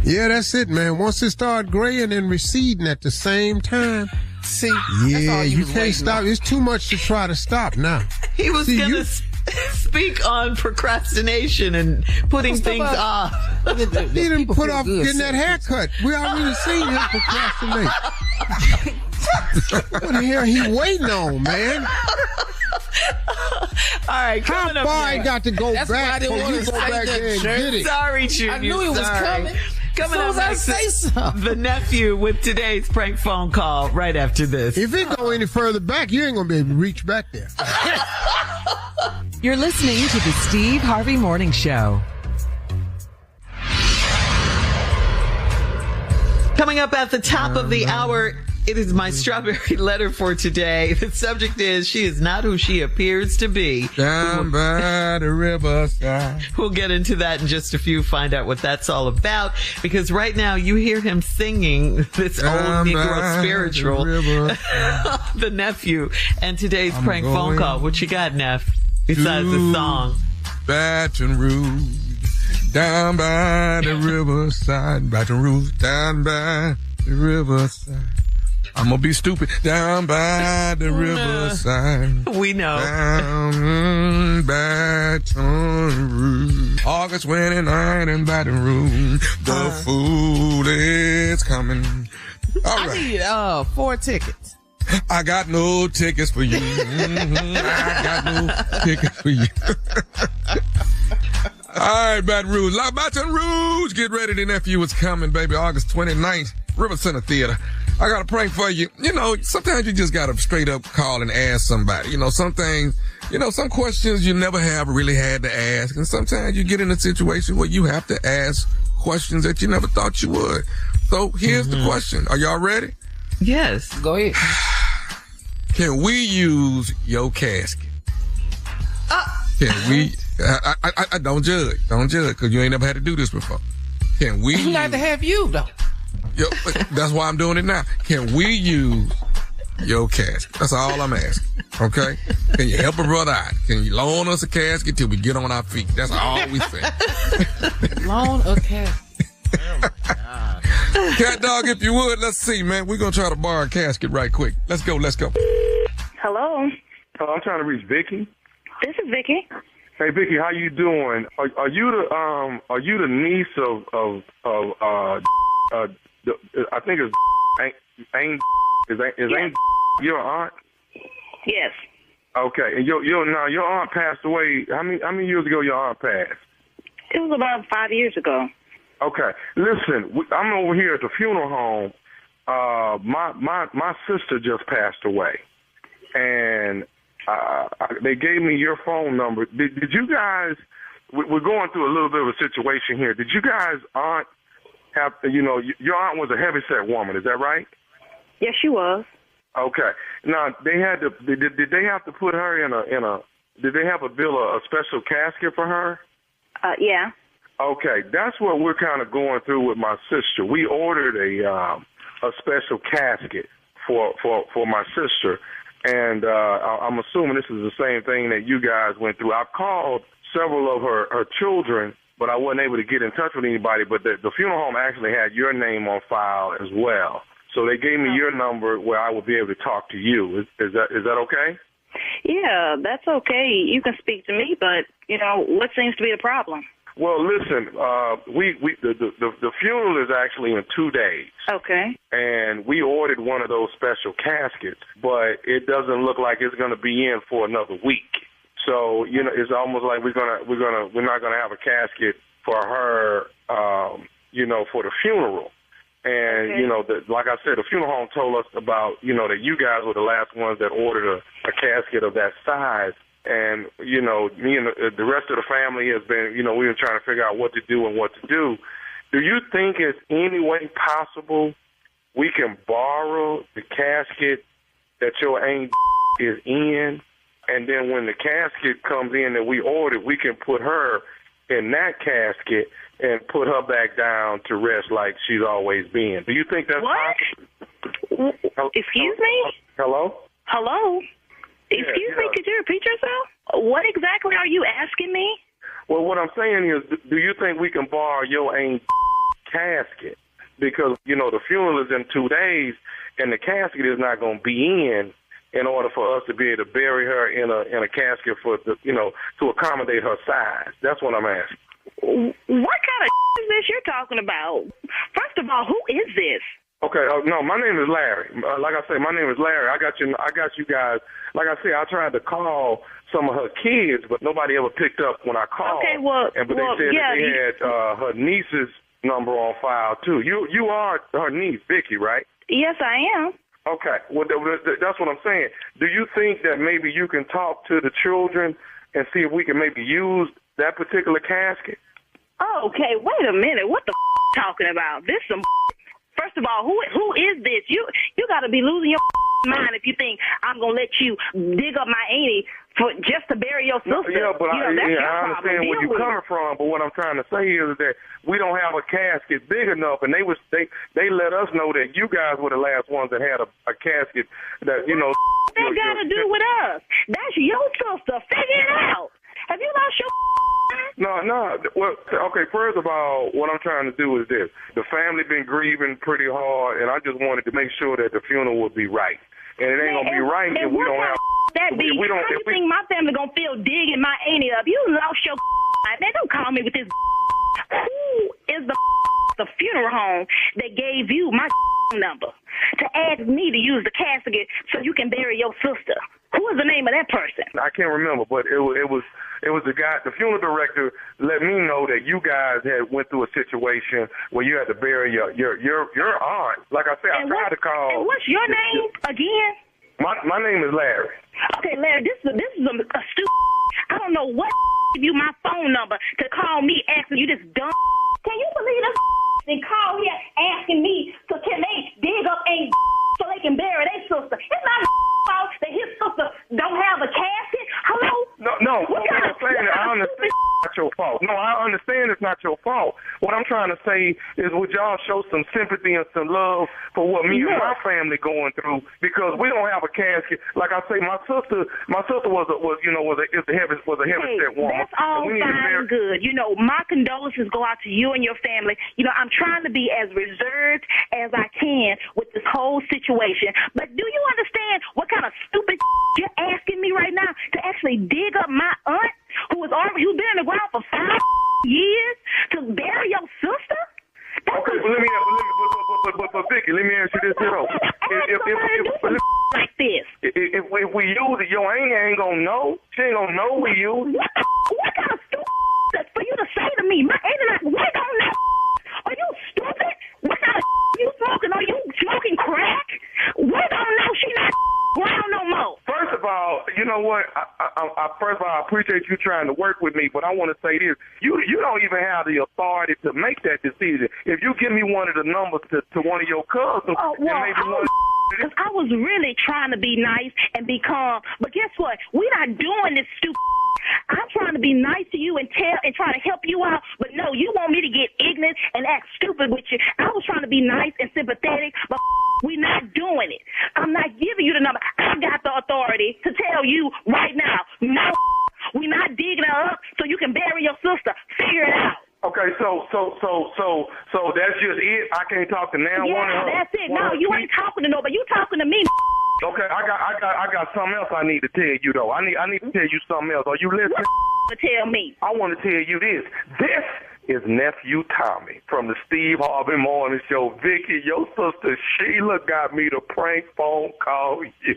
Yeah, that's it, man. Once it start graying and receding at the same time. See, yeah, you can't stop. It's too much to try to stop now. He was going to speak on procrastination and putting things off. He didn't put off getting that haircut. We already seen him procrastinate. What the hell he waiting on, man? All right, how far I got to go back before you go back there and get it? Sorry, Junior. I knew it was coming. Coming up next, the nephew with today's prank phone call right after this. If it go any further back, you ain't gonna be able to reach back there. You're listening to the Steve Harvey Morning Show. Coming up at the top of the hour, it is my strawberry letter for today. The subject is, she is not who she appears to be. Down by the riverside. We'll get into that in just a few, find out what that's all about. Because right now you hear him singing this old Negro spiritual, the nephew, and today's prank phone call. What you got, Neff, besides the song? Baton Rouge, down by the riverside. Baton Rouge, down by the riverside. I'm gonna be stupid. Down by the riverside. We know. Down Baton Rouge. August 29 in Baton Rouge. The food is coming. All right. I need 4 tickets. I got no tickets for you. I got no tickets for you. All right, Baton Rouge. Baton Rouge. Get ready. The nephew is coming, baby. August 29th. River Center Theater. I got a prank for you. Sometimes you just got to straight up call and ask somebody. Some things, some questions you never have really had to ask. And sometimes you get in a situation where you have to ask questions that you never thought you would. So here's the question. Are y'all ready? Yes. Go ahead. Can we use your casket? Can we? I don't judge. Don't judge, because you ain't never had to do this before. Can we? He got to have you, though. Yo, that's why I'm doing it now. Can we use your casket? That's all I'm asking. Okay? Can you help a brother out? Can you loan us a casket till we get on our feet? That's all we say. Loan a casket. Oh my God. Cat dog, if you would, let's see, man. We're gonna try to borrow a casket right quick. Let's go. Hello. I'm trying to reach Vicky. This is Vicky. Hey Vicky, how you doing? Are you the niece of I think it's ain't your aunt? Yes. Okay, and your aunt passed away. How many years ago your aunt passed? It was about 5 years ago. Okay, listen, I'm over here at the funeral home. My sister just passed away, and they gave me your phone number. Did you guys? We're going through a little bit of a situation here. Did you guys aunt have? Your aunt was a heavyset woman. Is that right? Yes, she was. Okay. Now they had to. Did they have to put her in a? Did they have to build a special casket for her? Yeah. Okay, that's what we're kind of going through with my sister. We ordered a special casket for my sister, and I'm assuming this is the same thing that you guys went through. I've called several of her children, but I wasn't able to get in touch with anybody. But the funeral home actually had your name on file as well, so they gave me your number where I would be able to talk to you. Is that okay? Yeah, that's okay. You can speak to me, but what seems to be the problem? Well, listen, the funeral is actually in 2 days. Okay. And we ordered one of those special caskets, but it doesn't look like it's going to be in for another week. So, you know, it's almost like we're not gonna have a casket for her, you know, for the funeral. And, you know, like I said, the funeral home told us about, you know, that you guys were the last ones that ordered a casket of that size. And, you know, me and the rest of the family has been, you know, we've been trying to figure out what to do and what to do. Do you think it's any way possible we can borrow the casket that your aunt is in, and then when the casket comes in that we ordered, we can put her in that casket and put her back down to rest like she's always been? Do you think that's possible? Excuse me? Hello? Hello? Excuse me, could you repeat yourself? What exactly are you asking me? Well, what I'm saying is, do you think we can borrow your aunt's casket? Because, you know, the funeral is in 2 days, and the casket is not going to be in order for us to be able to bury her in a casket for, you know, to accommodate her size. That's what I'm asking. What kind of is this you're talking about? First of all, who is this? Okay, no, my name is Larry. Like I say, my name is Larry. I got you guys. Like I said, I tried to call some of her kids, but nobody ever picked up when I called. Okay, but they said that they had her niece's number on file too. You are her niece, Vicky, right? Yes, I am. Okay, well, that's what I'm saying. Do you think that maybe you can talk to the children and see if we can maybe use that particular casket? Oh, okay, wait a minute. What the talking about? This some. First of all, who is this? You got to be losing your mind if you think I'm gonna let you dig up my auntie for just to bury your sister. Yeah, but I understand where you're coming from. But what I'm trying to say is that we don't have a casket big enough, and they let us know that you guys were the last ones that had a casket that, you know. What that got to do with us? That's your sister. Figure it out. Have you lost your? No. Well, okay, first of all, what I'm trying to do is this. The family been grieving pretty hard, and I just wanted to make sure that the funeral would be right. And it ain't going to be right if we don't have... How do you think my family going to feel digging my auntie up? You lost your mind. Man, don't call me with this. Who is the funeral home that gave you my number to ask me to use the casket so you can bury your sister? Who is the name of that person? I can't remember, but it was the guy, the funeral director let me know that you guys had went through a situation where you had to bury your aunt. Like I said, I tried to call. And what's your name again? My name is Larry. Okay, Larry, this is a stupid. I don't know what give you my phone number to call me asking you this dumb. Can you believe this? They call here asking me can they dig up a so they can bury their sister. It's not fault that his sister don't have a casket. Hello? No. What I'm saying, I understand it's not your fault. No, I understand it's not your fault. What I'm trying to say is, would y'all show some sympathy and some love for what me and my family going through? Because we don't have a casket. Like I say, my sister was a heavy set woman. That's all fine and good. You know, my condolences go out to you and your family. You know, I'm trying to be as reserved as I can with this whole situation. But do you understand what kind of stupid you're asking me right now to actually dig up my aunt who's been in the ground for 5 years to bury your sister? Okay, but Vicky, let me ask you this, if we use it, your aunt ain't gonna know. She ain't gonna know we use it. What kind of stupid for you to say to me? My aunt we don't know. Are you stupid? What kind of you smoking? Are you smoking crack? We don't know she not ground no more. First of all, you know what? I appreciate you trying to work with me, but I want to say this. You don't even have the authority to make that decision. If you give me one of the numbers to one of your cousins, because I was really trying to be nice and be calm, but guess what? We're not doing this stupid. I'm trying to be nice to you and try to help you out, but no, you want me to get ignorant and act stupid with you. I was trying to be nice and sympathetic, but we're not doing it. I'm not giving you the number. I got the authority to tell you right now, no, we're not digging her up so you can bury your sister. Figure it out. Okay, so that's just it. I can't talk to now. Yeah, that's it. No, you ain't talking to nobody. You talking to me. Okay, I got something else I need to tell you though. I need to tell you something else. Are you listening? to tell me? I want to tell you this. This is Nephew Tommy from the Steve Harvey Morning Show. Vicky, your sister Sheila got me to prank phone call you.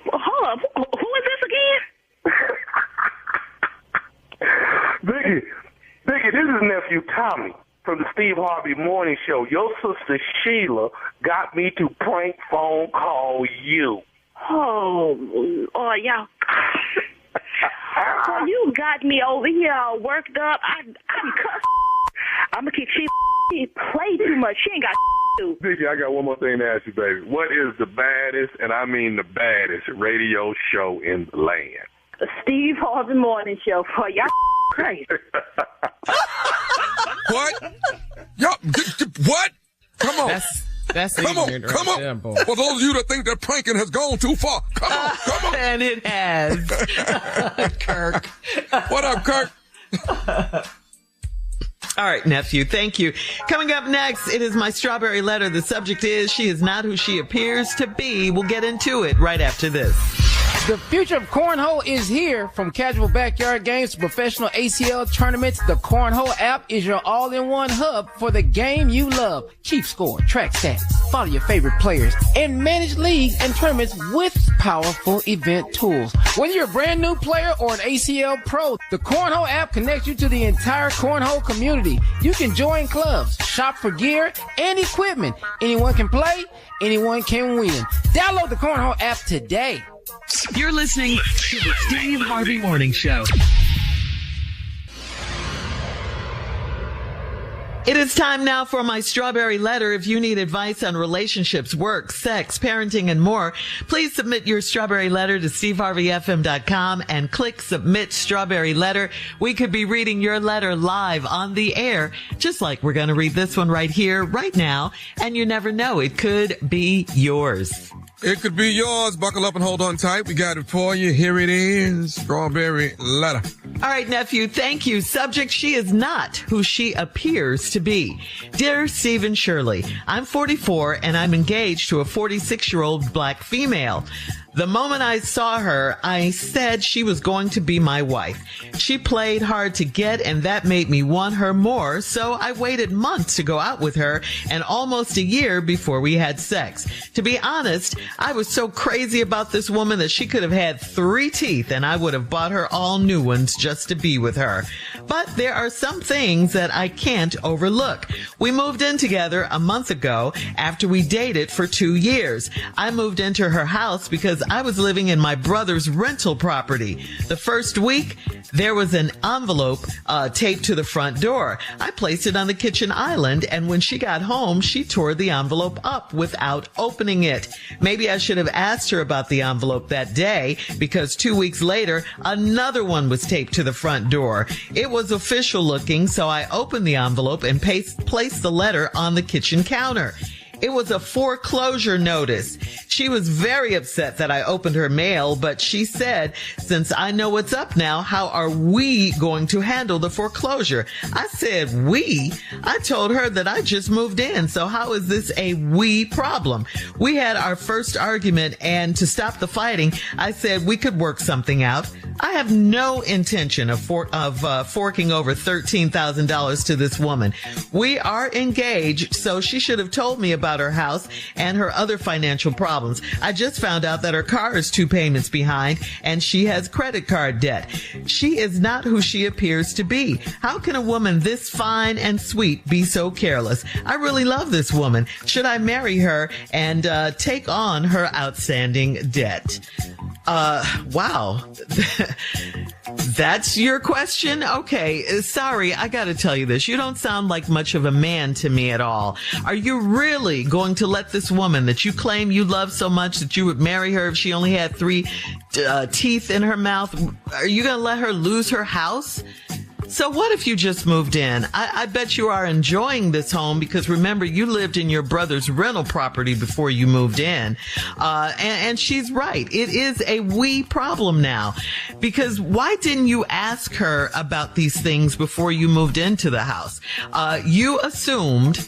Hold up. Who is this again? Vicky, this is Nephew Tommy from the Steve Harvey Morning Show. Your sister Sheila got me to prank phone call you. Oh, y'all. So you got me over here all worked up. I'm going to kick she play too much. She ain't got to. Vicky, I got one more thing to ask you, baby. What is the baddest, and I mean the baddest, radio show in the land? The Steve Harvey Morning Show. For y'all crazy. What? Yo, what? Come on. That's come on. ignorant Come right on. there, boy. For those of you that think that pranking has gone too far, come on. Come on. And it has. Kirk. What up, Kirk? All right, nephew. Thank you. Coming up next, it is my strawberry letter. The subject is she is not who she appears to be. We'll get into it right after this. The future of cornhole is here. From casual backyard games to professional ACL tournaments, the Cornhole app is your all-in-one hub for the game you love. Keep score, track stats, follow your favorite players, and manage leagues and tournaments with powerful event tools. Whether you're a brand new player or an ACL pro, the Cornhole app connects you to the entire cornhole community. You can join clubs, shop for gear and equipment. Anyone can play, anyone can win. Download the Cornhole app today. You're listening to the Steve Harvey Morning Show. It is time now for my strawberry letter. If you need advice on relationships, work, sex, parenting, and more, please submit your strawberry letter to steveharveyfm.com and click submit strawberry letter. We could be reading your letter live on the air, just like we're going to read this one right here, right now. And you never know, it could be yours. It could be yours. Buckle up and hold on tight. We got it for you. Here it is. Strawberry letter. All right, nephew. Thank you. Subject, she is not who she appears to be. Dear Stephen Shirley, I'm 44 and I'm engaged to a 46-year-old black female. The moment I saw her, I said she was going to be my wife. She played hard to get, and that made me want her more, so I waited months to go out with her and almost a year before we had sex. To be honest, I was so crazy about this woman that she could have had 3 teeth, and I would have bought her all new ones just to be with her. But there are some things that I can't overlook. We moved in together a month ago after we dated for 2 years. I moved into her house because I was living in my brother's rental property. The first week, there was an envelope taped to the front door. I placed it on the kitchen island, and when she got home, she tore the envelope up without opening it. Maybe I should have asked her about the envelope that day, because 2 weeks later, another one was taped to the front door. It was official looking, so I opened the envelope and placed the letter on the kitchen counter. It was a foreclosure notice. She was very upset that I opened her mail, but she said, since I know what's up now, how are we going to handle the foreclosure? I said, we? I told her that I just moved in, so how is this a we problem? We had our first argument, and to stop the fighting, I said we could work something out. I have no intention of forking over $13,000 to this woman. We are engaged, so she should have told me about her house and her other financial problems. I just found out that her car is 2 payments behind and she has credit card debt. She is not who she appears to be. How can a woman this fine and sweet be so careless? I really love this woman. Should I marry her and take on her outstanding debt? Wow. That's your question? Okay. Sorry, I gotta tell you this. You don't sound like much of a man to me at all. Are you really going to let this woman that you claim you love so much that you would marry her if she only had 3 teeth in her mouth? Are you gonna let her lose her house? So what if you just moved in? I bet you are enjoying this home because remember, you lived in your brother's rental property before you moved in. And she's right. It is a we problem now. Because why didn't you ask her about these things before you moved into the house? You assumed,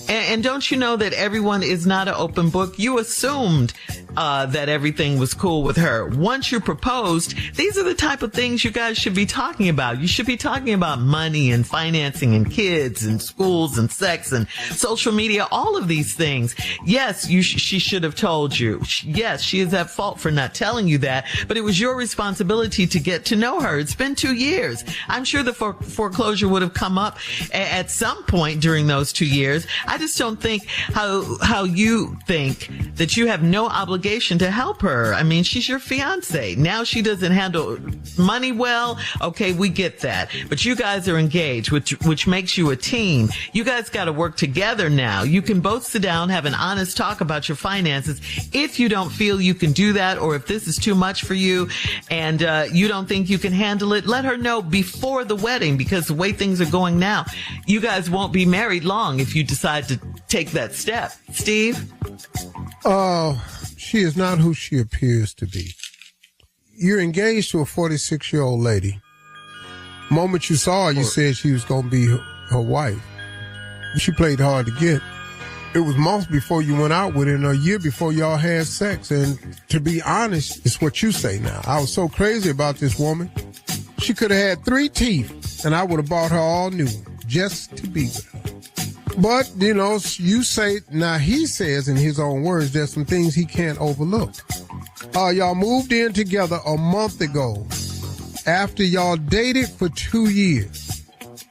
and don't you know that everyone is not an open book? You assumed that everything was cool with her. Once you proposed, these are the type of things you guys should be talking about. You should be talking about money and financing and kids and schools and sex and social media, all of these things. Yes, she should have told you. Yes, she is at fault for not telling you that, but it was your responsibility to get to know her. It's been 2 years. I'm sure the foreclosure would have come up at some point during those 2 years. I just don't think how you think that you have no obligation to help her. I mean, she's your fiance. Now she doesn't handle money well. Okay, we get that. But you guys are engaged, which makes you a team. You guys got to work together now. You can both sit down, have an honest talk about your finances. If you don't feel you can do that, or if this is too much for you and you don't think you can handle it, let her know before the wedding, because the way things are going now, you guys won't be married long if you decide to take that step. Steve? She is not who she appears to be. You're engaged to a 46-year-old lady. The moment you saw her, you said she was going to be her wife. She played hard to get. It was months before you went out with her and a year before y'all had sex. And to be honest, it's what you say now. I was so crazy about this woman. She could have had 3 teeth, and I would have bought her all new just to be with her. But, you know, you say, now he says in his own words, there's some things he can't overlook. Y'all moved in together a month ago after y'all dated for 2 years.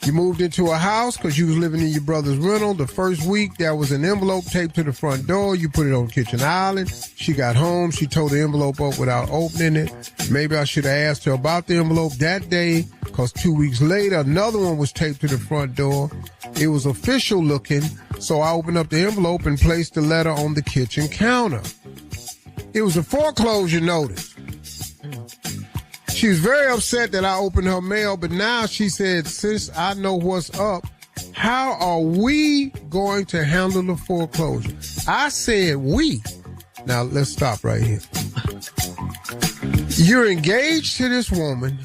You moved into a house because you was living in your brother's rental. The first week, there was an envelope taped to the front door. You put it on the kitchen island. She got home. She tore the envelope up without opening it. Maybe I should have asked her about the envelope that day, because 2 weeks later, another one was taped to the front door. It was official looking, so I opened up the envelope and placed the letter on the kitchen counter. It was a foreclosure notice. She was very upset that I opened her mail, but now she said, since I know what's up, how are we going to handle the foreclosure? I said we. Now, let's stop right here. You're engaged to this woman.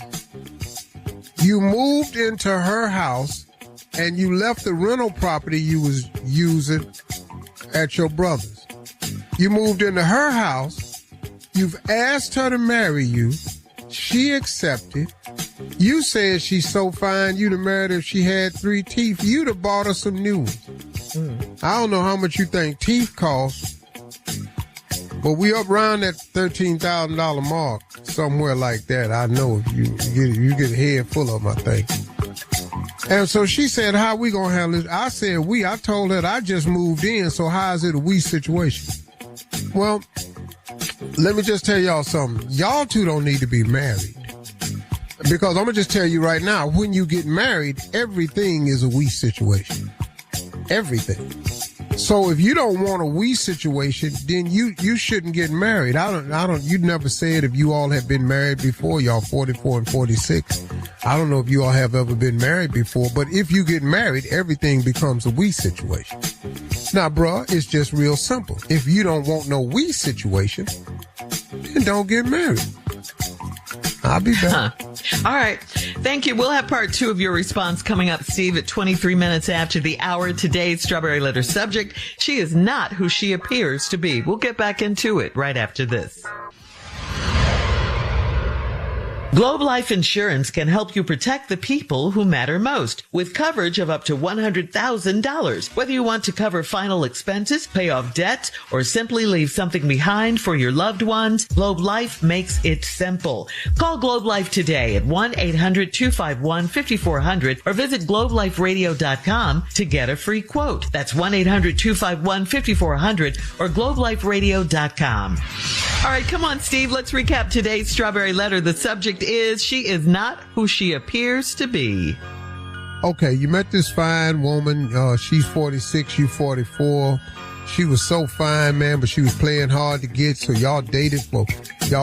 You moved into her house, and you left the rental property you was using at your brother's. You moved into her house. You've asked her to marry you. She accepted. You said she's so fine you'd have married her if she had 3 teeth. You'd have bought her some new ones. I don't know how much you think teeth cost, but we up around that $13,000 mark, somewhere like that. I know if you get a head full of them, I think. And so she said, how we gonna handle this? I said we. I told her that I just moved in, so how is it a we situation? Well, let me just tell y'all something. Y'all two don't need to be married. Because I'm going to just tell you right now, when you get married, everything is a we situation. Everything. So if you don't want a we situation, then you shouldn't get married. You'd never said if you all have been married before, y'all 44 and 46. I don't know if you all have ever been married before, but if you get married, everything becomes a we situation. Now, bruh, it's just real simple. If you don't want no we situation, then don't get married. I'll be back. All right. Thank you. We'll have part 2 of your response coming up, Steve, at 23 minutes after the hour. Today's Strawberry Letter subject: she is not who she appears to be. We'll get back into it right after this. Globe Life Insurance can help you protect the people who matter most with coverage of up to $100,000. Whether you want to cover final expenses, pay off debt, or simply leave something behind for your loved ones, Globe Life makes it simple. Call Globe Life today at 1-800-251-5400 or visit globeliferadio.com to get a free quote. That's 1-800-251-5400 or globeliferadio.com. All right, come on, Steve. Let's recap today's Strawberry Letter. The subject is: she is not who she appears to be. Okay, you met this fine woman. She's 46, you 44. She was so fine, man, but she was playing hard to get. So y'all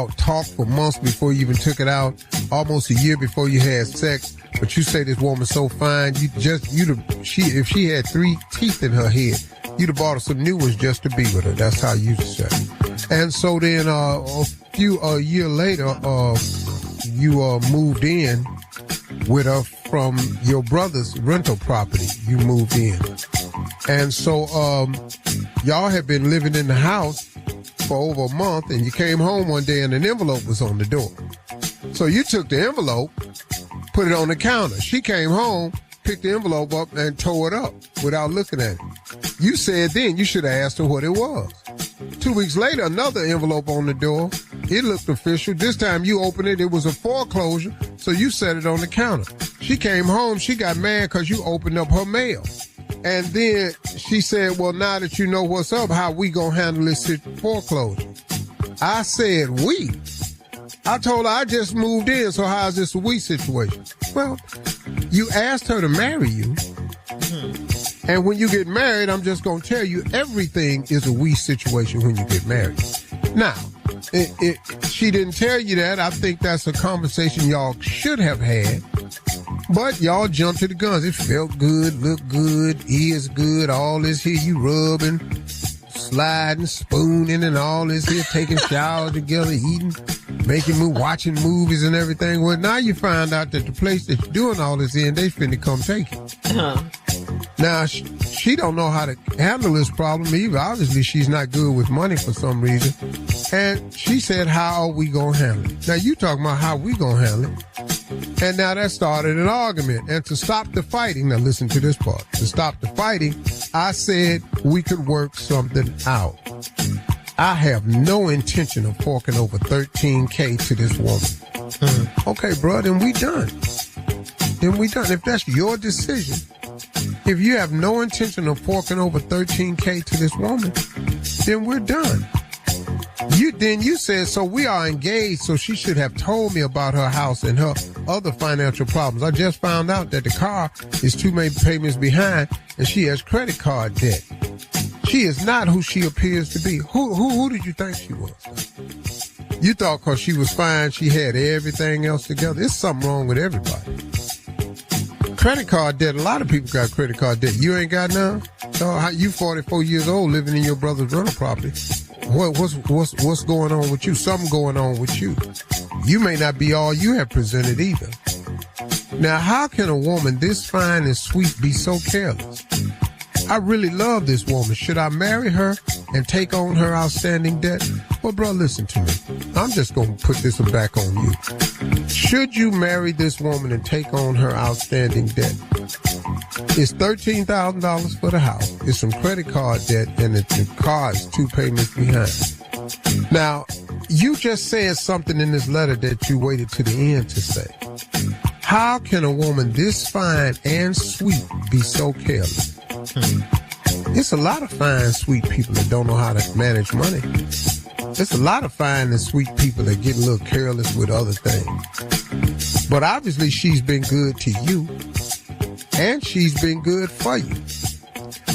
talked for months before you even took it out, almost a year before you had sex. But you say this woman's so fine, if she had 3 teeth in her head, you'd have bought her some new ones just to be with her. That's how you say. And so then a year later, you moved in with her from your brother's rental property. You moved in. And so y'all have been living in the house for over a month, and you came home one day and an envelope was on the door. So you took the envelope, put it on the counter. She came home, picked the envelope up, and tore it up without looking at it. You said then you should have asked her what it was. 2 weeks later, another envelope on the door. It looked official. This time you opened it. It was a foreclosure, so you set it on the counter. She came home. She got mad because you opened up her mail. And then she said, well, now that you know what's up, how we gonna handle this foreclosure? I said, we? I told her I just moved in, so how's this a we situation? Well, you asked her to marry you. And when you get married, I'm just going to tell you, everything is a we situation when you get married. Now, she didn't tell you that. I think that's a conversation y'all should have had. But y'all jumped to the guns. It felt good, looked good, is good, all this here you rubbing, sliding, spooning, and all this here, taking showers together, eating, watching movies and everything. Well, now you find out that the place that you're doing all this in, they finna come take it. Now, she don't know how to handle this problem either. Obviously, she's not good with money for some reason. And she said, how are we going to handle it? Now, you talking about how we going to handle it. And now that started an argument. And to stop the fighting, now listen to this part. To stop the fighting, I said we could work something out. I have no intention of forking over $13K to this woman. Okay, bro, then we done. If that's your decision, if you have no intention of forking over $13K to this woman, then we're done. You said, so we are engaged, so she should have told me about her house and her other financial problems. I just found out that the car is 2 payments behind and she has credit card debt. She is not who she appears to be. Who did you think she was? You thought because she was fine, she had everything else together. There's something wrong with everybody. Credit card debt, a lot of people got credit card debt. You ain't got none? So you 44 years old living in your brother's rental property. What's going on with you? Something going on with you. You may not be all you have presented either. Now, how can a woman this fine and sweet be so careless? I really love this woman. Should I marry her and take on her outstanding debt? Well, bro, listen to me. I'm just going to put this one back on you. Should you marry this woman and take on her outstanding debt? It's $13,000 for the house. It's some credit card debt, and the car is 2 payments behind. Now, you just said something in this letter that you waited to the end to say. How can a woman this fine and sweet be so careless? It's a lot of fine, sweet people that don't know how to manage money. There's a lot of fine and sweet people that get a little careless with other things. But obviously she's been good to you, and she's been good for you.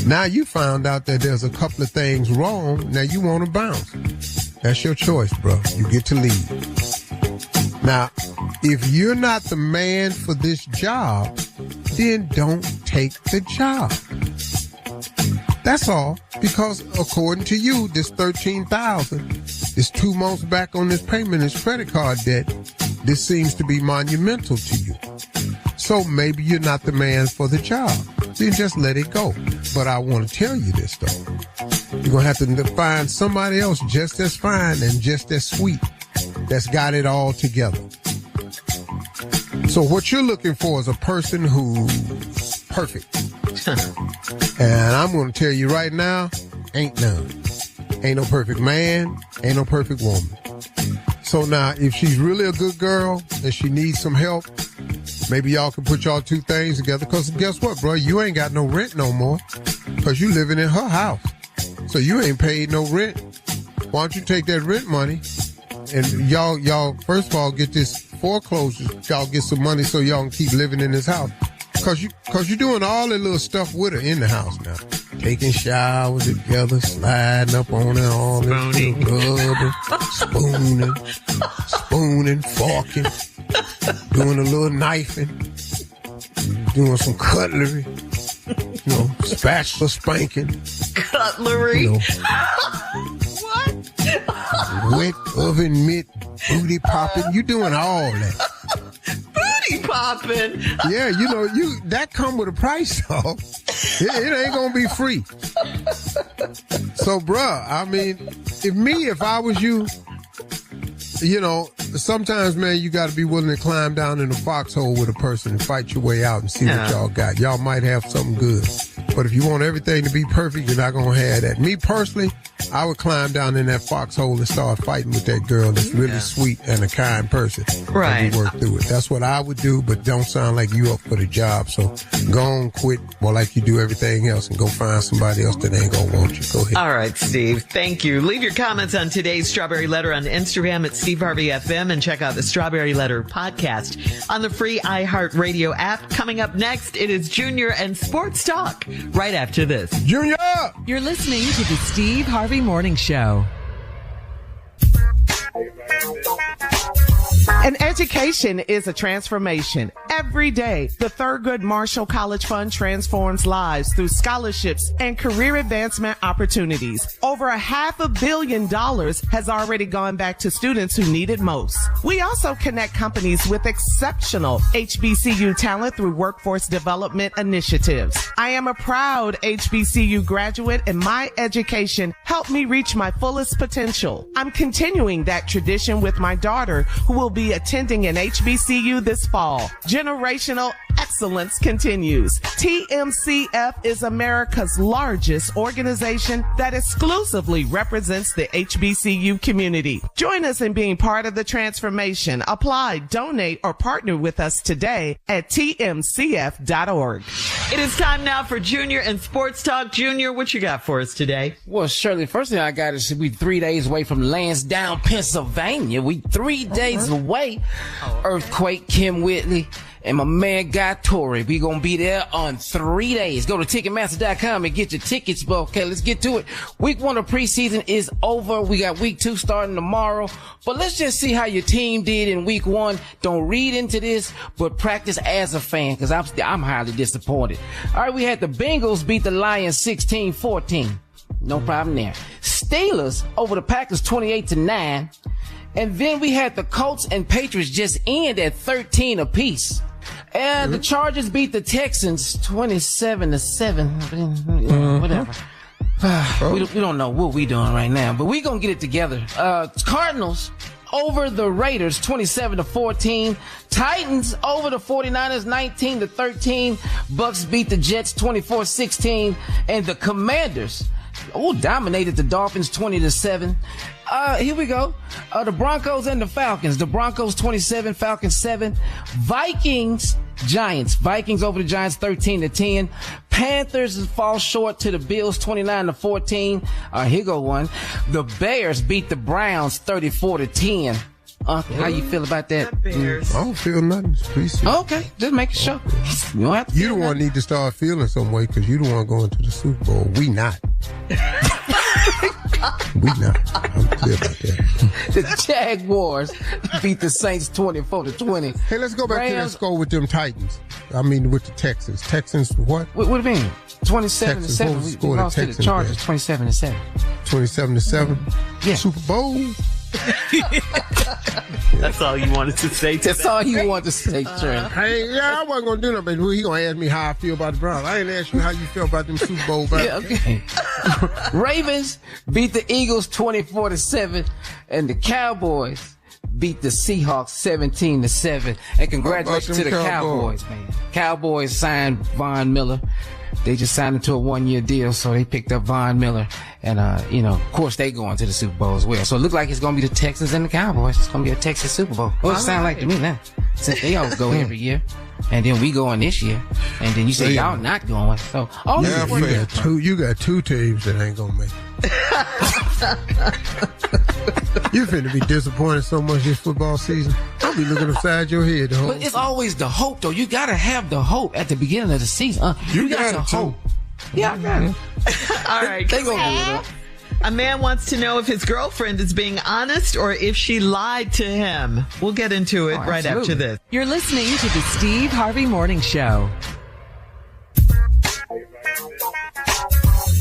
Now you found out that there's a couple of things wrong. Now you want to bounce. That's your choice, bro. You get to leave. Now, if you're not the man for this job, then don't take the job. That's all. Because according to you, this $13,000 is 2 months back on this payment, this credit card debt. This seems to be monumental to you. So maybe you're not the man for the job. Then just let it go. But I want to tell you this, though. You're going to have to find somebody else just as fine and just as sweet that's got it all together. So what you're looking for is a person who's perfect. And I'm going to tell you right now, ain't none. Ain't no perfect man, ain't no perfect woman. So now, if she's really a good girl and she needs some help, maybe y'all can put y'all 2 things together. Because guess what, bro? You ain't got no rent no more because you living in her house. So you ain't paid no rent. Why don't you take that rent money and y'all first of all get this foreclosure. Y'all get some money so y'all can keep living in this house. Cause you're doing all that little stuff with her in the house now. Taking showers together, sliding up on her, all this rubbing, spooning, forking, doing a little knifing, doing some cutlery, spatula spanking. Cutlery? What? Wet oven mitt, booty popping. You doing all that. Popping. Yeah, that come with a price, though. It ain't gonna be free. So, bruh, I mean, if I was you, you know, sometimes, man, you got to be willing to climb down in a foxhole with a person and fight your way out and see what y'all got. Y'all might have something good. But if you want everything to be perfect, you're not going to have that. Me personally, I would climb down in that foxhole and start fighting with that girl that's really sweet and a kind person. Right. And we work through it. That's what I would do, but don't sound like you up for the job. So go on, quit, or like you do everything else, and go find somebody else that ain't going to want you. Go ahead. All right, Steve. Thank you. Leave your comments on today's Strawberry Letter on Instagram at Steve Harvey FM, and check out the Strawberry Letter podcast on the free iHeartRadio app. Coming up next, it is Junior and Sports Talk right after this. Junior! You're listening to the Steve Harvey Morning Show. An education is a transformation. Every day, the Thurgood Marshall College Fund transforms lives through scholarships and career advancement opportunities. Over $500 million has already gone back to students who need it most. We also connect companies with exceptional HBCU talent through workforce development initiatives. I am a proud HBCU graduate, and my education helped me reach my fullest potential. I'm continuing that tradition with my daughter, who will be attending an HBCU this fall. Generational excellence continues. TMCF is America's largest organization that exclusively represents the HBCU community. Join us in being part of the transformation. Apply, donate, or partner with us today at tmcf.org. It is time now for Junior and Sports Talk. Junior, what you got for us today? Well, Shirley, first thing I got is we 3 days away from Lansdowne, Pennsylvania. We 3 days away. Earthquake, Kim Whitley, and my man Guy Torrey. We gonna be there on 3 days. Go to Ticketmaster.com and get your tickets. But okay, let's get to it. Week 1 of preseason is over. We got week 2 starting tomorrow. But let's just see how your team did in week 1. Don't read into this, but practice as a fan, because I'm highly disappointed. All right, we had the Bengals beat the Lions 16-14. No problem there. Steelers over the Packers 28-9. And then we had the Colts and Patriots just end at 13 apiece. And the Chargers beat the Texans 27-7. Whatever. We don't know what we doing right now, but we gonna get it together. Cardinals over the Raiders 27-14. Titans over the 49ers 19-13. Bucks beat the Jets 24-16. And the Commanders dominated the Dolphins 20-7. Here we go. The Broncos and the Falcons. The Broncos 27, Falcons 7. Vikings, Giants. Vikings over the Giants 13-10. Panthers fall short to the Bills 29-14. Here go one. The Bears beat the Browns 34-10. How you feel about that? Bears. I don't feel nothing. Okay, just make a show. You don't have to. You the one need to start feeling some way, because you the one going to the Super Bowl. We not. We not. I'm clear about that. The Jaguars beat the Saints 24-20. Hey, let's go back to that score with them Titans. I mean, with the Texans. Texans, what? What do you mean? 27-7. We lost to the Chargers 27-7. 27-7? Yeah. Super Bowl? That's all you wanted to say today. That's all you wanted to say, Shirley. Hey, I wasn't going to do nothing, but he going to ask me how I feel about the Browns. I ain't ask you how you feel about them Super Bowl battles. Yeah, okay. Ravens beat the Eagles 24-7, and the Cowboys beat the Seahawks 17-7. And congratulations to the Cowboys, man. Cowboys signed Von Miller. They just signed him to a 1-year deal, so they picked up Von Miller. And, of course, they going to the Super Bowl as well. So it looks like it's going to be the Texans and the Cowboys. It's going to be a Texas Super Bowl. Well, it sounds like to me now, since they always go every year. And then we going this year. And then you say y'all not going. So, you got two teams that ain't going to make it. You finna be disappointed so much this football season. I'll be looking upside your head the whole But it's always the hope, though. You got to have the hope at the beginning of the season. You got the to hope. Yeah, I got it. All right. They gonna do it. A man wants to know if his girlfriend is being honest or if she lied to him. We'll get into it right after this. You're listening to the Steve Harvey Morning Show.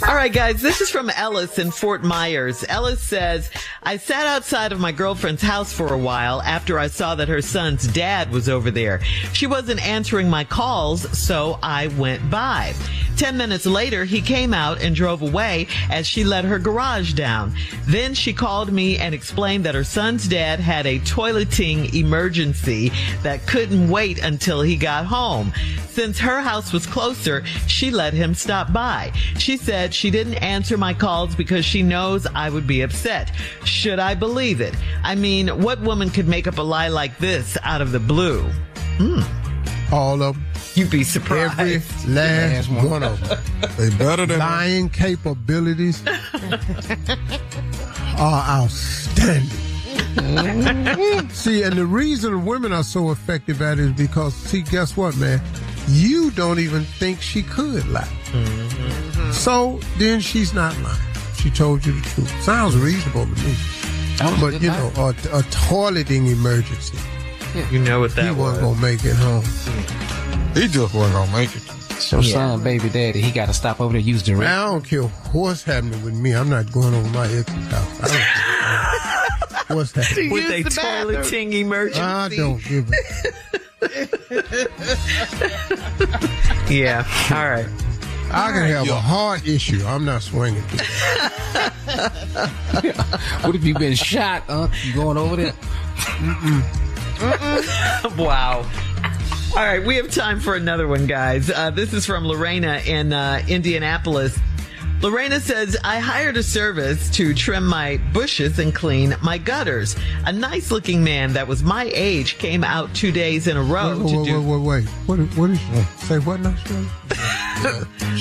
All right, guys, this is from Ellis in Fort Myers. Ellis says, I sat outside of my girlfriend's house for a while after I saw that her son's dad was over there. She wasn't answering my calls, so I went by. 10 minutes later, he came out and drove away as she let her garage down. Then she called me and explained that her son's dad had a toileting emergency that couldn't wait until he got home. Since her house was closer, she let him stop by. She said she didn't answer my calls because she knows I would be upset. Should I believe it? I mean, what woman could make up a lie like this out of the blue? All of them. You'd be surprised. Every last one of them. They better than lying capabilities are outstanding. See, and the reason women are so effective at it is because, see, guess what, man? You don't even think she could lie. So then she's not lying. She told you the truth. Sounds reasonable to me. But, you know, a toileting emergency. Yeah. You know what that was. He wasn't going to make it home. He just wasn't going to make it. So son, baby daddy, he got to stop over there and use the I don't care what's happening with me. I'm not going over my ex's house. I don't care. What's happening? With a toileting emergency. I don't give a... Yeah, all right. I can have a heart issue. I'm not swinging. What if you been shot, You going over there? Wow. All right, we have time for another one, guys. This is from Lorena in Indianapolis. Lorena says, I hired a service to trim my bushes and clean my gutters. A nice-looking man that was my age came out 2 days in a row to do... Wait. What is she? Say what now?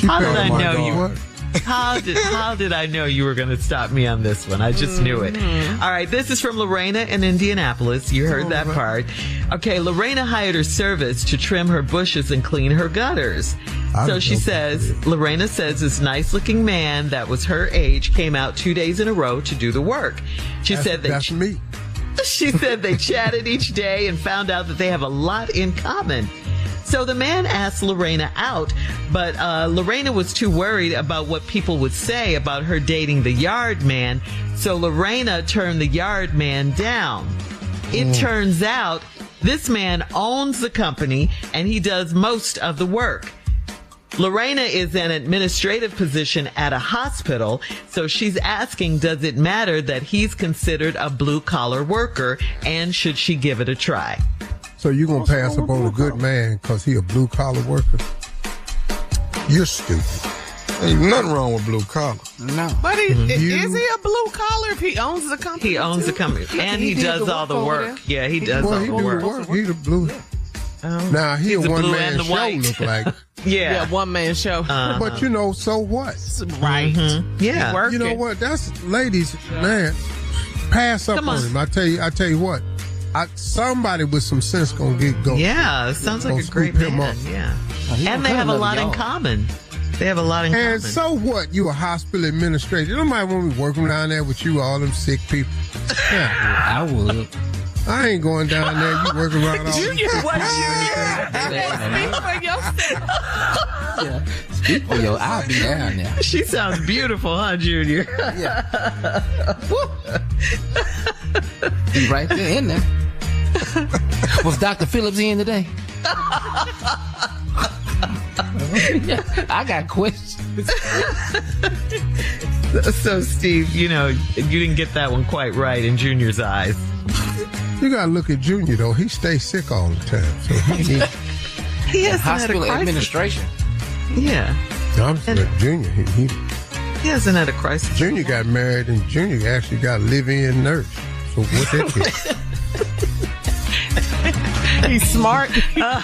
How did I know you... What? How did I know you were going to stop me on this one? I just knew it. All right, this is from Lorena in Indianapolis. You heard that part. Okay, Lorena hired her service to trim her bushes and clean her gutters. So she says, Lorena says this nice-looking man that was her age came out 2 days in a row to do the work. She said that's me. She said they chatted each day and found out that they have a lot in common. So the man asked Lorena out, but Lorena was too worried about what people would say about her dating the yard man. So Lorena turned the yard man down. It turns out this man owns the company and he does most of the work. Lorena is in an administrative position at a hospital, so she's asking, does it matter that he's considered a blue-collar worker, and should she give it a try? So you're going to pass up on a good man because he a blue-collar worker? You're stupid. Ain't nothing wrong with blue-collar. No. But is he a blue-collar if he owns the company? He owns the company, and he does all the work. Yeah, he does all the work. He the blue. Now, he a one-man show, white. look like. Yeah, one-man show. But, you know, so what? Right. Yeah. You know what? That's, ladies, man, pass up on him. I tell you what. Somebody with some sense gonna get going. Yeah, sounds like a great man. Yeah, and they have a lot in common. They have a lot in common. And so what? You a hospital administrator? Nobody want me working down there with you, all them sick people. Yeah. I would. I ain't going down there. You working around all Junior, what Junior? Speak for your, I'll be down there. She sounds beautiful, huh, Junior? Yeah. Be right there in there. Was Dr. Phillips in today? I got questions. So, Steve, you know, you didn't get that one quite right in Junior's eyes. You gotta look at Junior though. He stays sick all the time. So he has hospital administration. Yeah. I'm saying Junior. He hasn't had a crisis. Junior got married, and Junior actually got a live-in nurse. So what that is? He's smart. Yeah.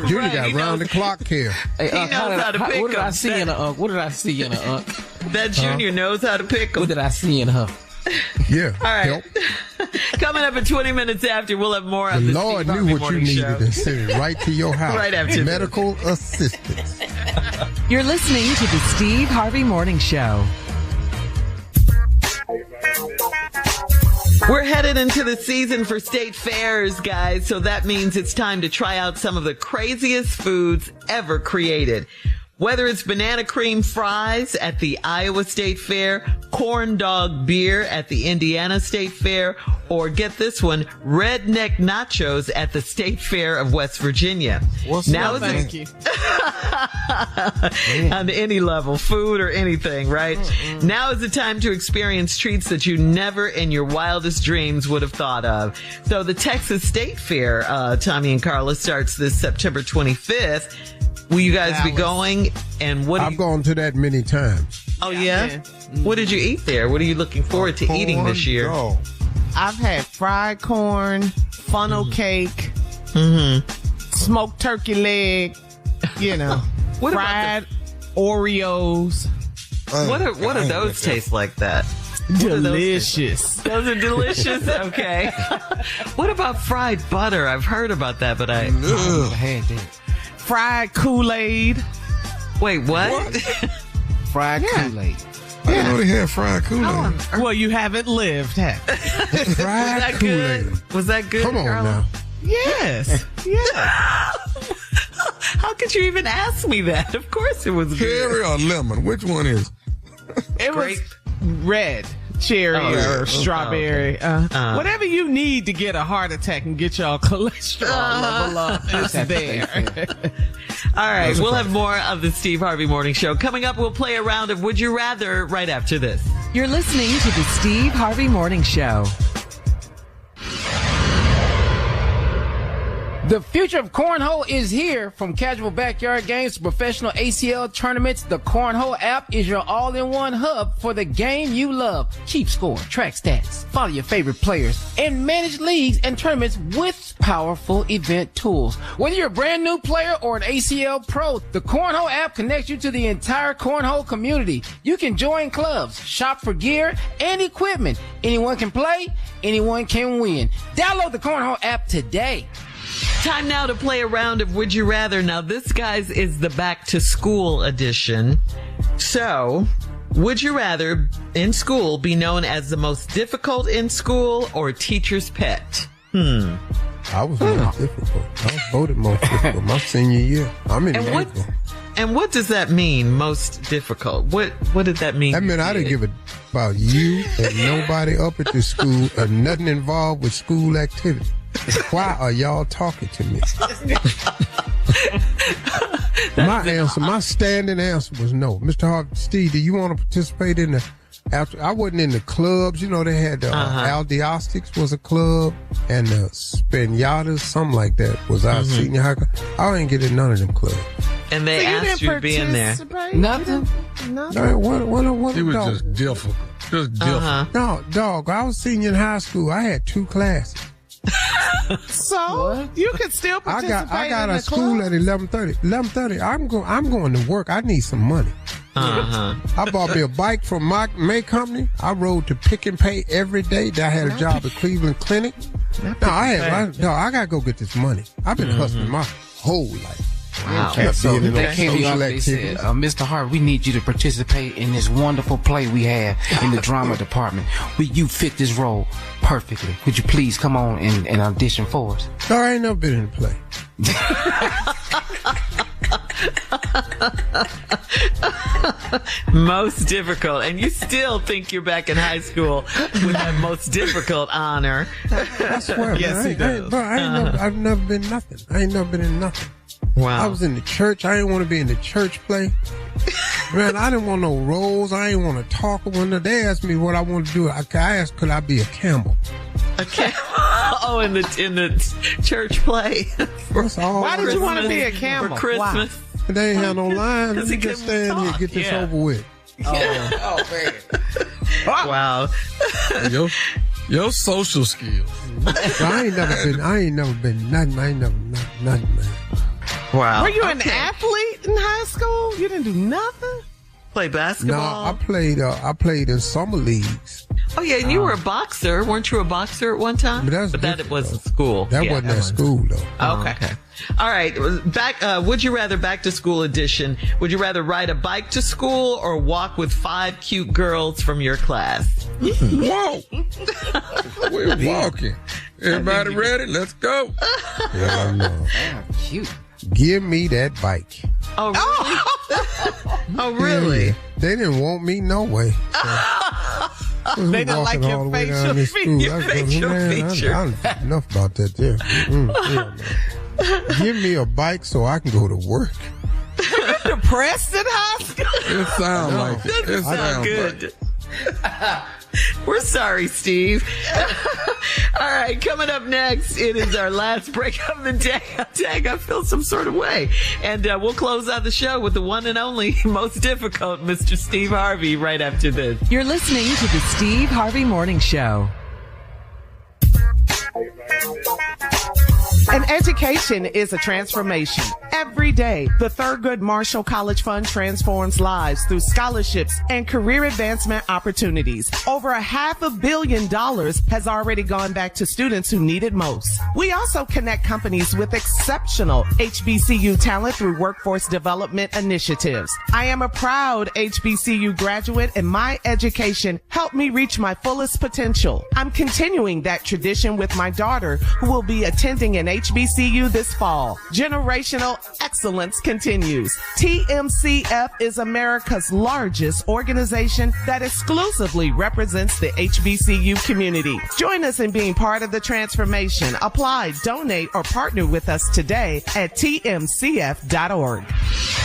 Junior got round-the-clock care. Hey, he knows how to pick what did I see in her? What did I see in her? That Junior knows how to pick them. What did I see in her? Yeah. All right. Coming up in 20 minutes after, we'll have more of the the Lord Steve knew Harvey what Morning you Show. needed and sent it right to your house. Right after medical assistance. You're listening to the Steve Harvey Morning Show. We're headed into the season for state fairs, guys, so that means it's time to try out some of the craziest foods ever created. Whether it's banana cream fries at the Iowa State Fair, corn dog beer at the Indiana State Fair, or get this one, redneck nachos at the State Fair of West Virginia. Thank you. On any level, food or anything, right? Now is the time to experience treats that you never in your wildest dreams would have thought of. So the Texas State Fair, Tommy and Carla, starts this September 25th. Will you guys be going? And what? I've gone to that many times. Oh, yeah? What did you eat there? What are you looking forward to eating this year? Dog. I've had fried corn, funnel cake, smoked turkey leg, What fried Oreos. What are those taste like that? Delicious. Those are delicious? Okay. What about fried butter? I've heard about that, but I haven't had that. Fried Kool-Aid. Wait, what? Fried Kool-Aid. I didn't know they had fried Kool-Aid. Well, you haven't lived, have you? Fried Kool-Aid. Was that good? Come on Carla? now. Yes. Yeah. How could you even ask me that? Of course it was good. Cherry or lemon? Which one is? It was red. Cherry or strawberry. Whatever you need to get a heart attack and get your cholesterol level up, it's there. All right, we'll have more of the Steve Harvey Morning Show. Coming up, we'll play a round of Would You Rather right after this. You're listening to the Steve Harvey Morning Show. The future of cornhole is here. From casual backyard games to professional ACL tournaments, the Cornhole app is your all-in-one hub for the game you love. Keep score, track stats, follow your favorite players, and manage leagues and tournaments with powerful event tools. Whether you're a brand new player or an ACL pro, the Cornhole app connects you to the entire cornhole community. You can join clubs, shop for gear and equipment. Anyone can play, anyone can win. Download the Cornhole app today. Time now to play a round of Would You Rather. Now, this, guys, is the back to school edition. So, would you rather in school be known as the most difficult in school or teacher's pet? I was most difficult. I was voted most difficult my senior year. I'm in high school. And what does that mean, most difficult? What did that mean? That meant I didn't give a about you and nobody up at the school or nothing involved with school activity. Why are y'all talking to me? My standing answer was no. Mr. Harvey, Steve, do you want to participate in the after? I wasn't in the clubs. They had the Aldiostics was a club and the Spinatas, something like that was our senior high. I didn't get in none of them clubs. And they asked you to be in there. Nothing? What It was just difficult. Just difficult. No, dog, I was senior in high school. I had 2 classes. So you could still participate. I got in a the school club? at 11:30. 11:30. I'm going to work. I need some money. I bought me a bike from my May company. I rode to Pick and Pay every day. I had a job at Cleveland Clinic. I gotta go get this money. I've been hustling my whole life. Wow. They came to you and they said, Mr. Harvey, we need you to participate in this wonderful play we have in the drama department. You fit this role perfectly. Would you please come on and audition for us? No, I ain't never been in a play. Most difficult. And you still think you're back in high school with that most difficult honor. I swear, Yes, he does. I've never been nothing. I ain't never been in nothing. Wow. I was in the church. I didn't want to be in the church play. Man, I didn't want no roles. I didn't want to talk. When they asked me what I wanted to do, I asked, could I be a camel? A camel? Oh, in the church play. Why did you want to be a camel? For Christmas. Why? They ain't had no line. Let me he just couldn't stand here and talk. get this Yeah. over with. Oh man. Wow. Your social skills. I ain't never been nothing. I ain't never nothing, man. Wow. Were you an athlete in high school? You didn't do nothing? Play basketball? No, I played in summer leagues. Oh, yeah, and you were a boxer. Weren't you a boxer at one time? But that wasn't school. That wasn't at school, though. Okay. All right. Back. Would you rather back to school edition? Would you rather ride a bike to school or walk with 5 cute girls from your class? Whoa. We're walking. Everybody ready? Let's go. Yeah, I know. Cute. Give me that bike. Oh, really? Oh, really? Yeah. They didn't want me no way. So, they don't like your facial feature. Enough about that there. Give me a bike so I can go to work. You're depressed in high school? It sounds like it. It sounds good. We're sorry, Steve. All right, coming up next, it is our last break of the day. Dang, I feel some sort of way. And we'll close out the show with the one and only, most difficult, Mr. Steve Harvey, right after this. You're listening to the Steve Harvey Morning Show. An education is a transformation. Every day, the Thurgood Marshall College Fund transforms lives through scholarships and career advancement opportunities. Over $500 million has already gone back to students who need it most. We also connect companies with exceptional HBCU talent through workforce development initiatives. I am a proud HBCU graduate, and my education helped me reach my fullest potential. I'm continuing that tradition with my daughter, who will be attending an HBCU this fall. Generational excellence continues. TMCF is America's largest organization that exclusively represents the HBCU community. Join us in being part of the transformation. Apply, donate, or partner with us today at tmcf.org.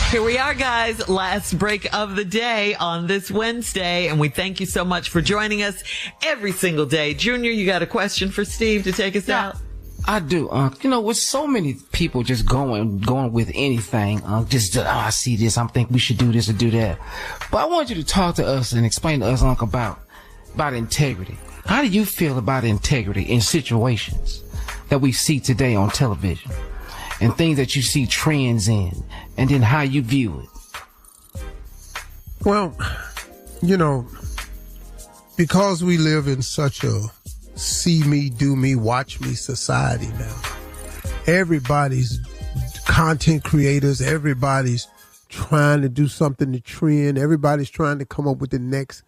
Here we are, guys. Last break of the day on this Wednesday, and we thank you so much for joining us every single day. Junior, you got a question for Steve to take us out? I do. With so many people just going with anything, I see this, I'm thinking we should do this or do that. But I want you to talk to us and explain to us, about integrity. How do you feel about integrity in situations that we see today on television and things that you see trends in, and then how you view it? Well, because we live in such a see me, do me, watch me society now. Everybody's content creators. Everybody's trying to do something to trend. Everybody's trying to come up with the next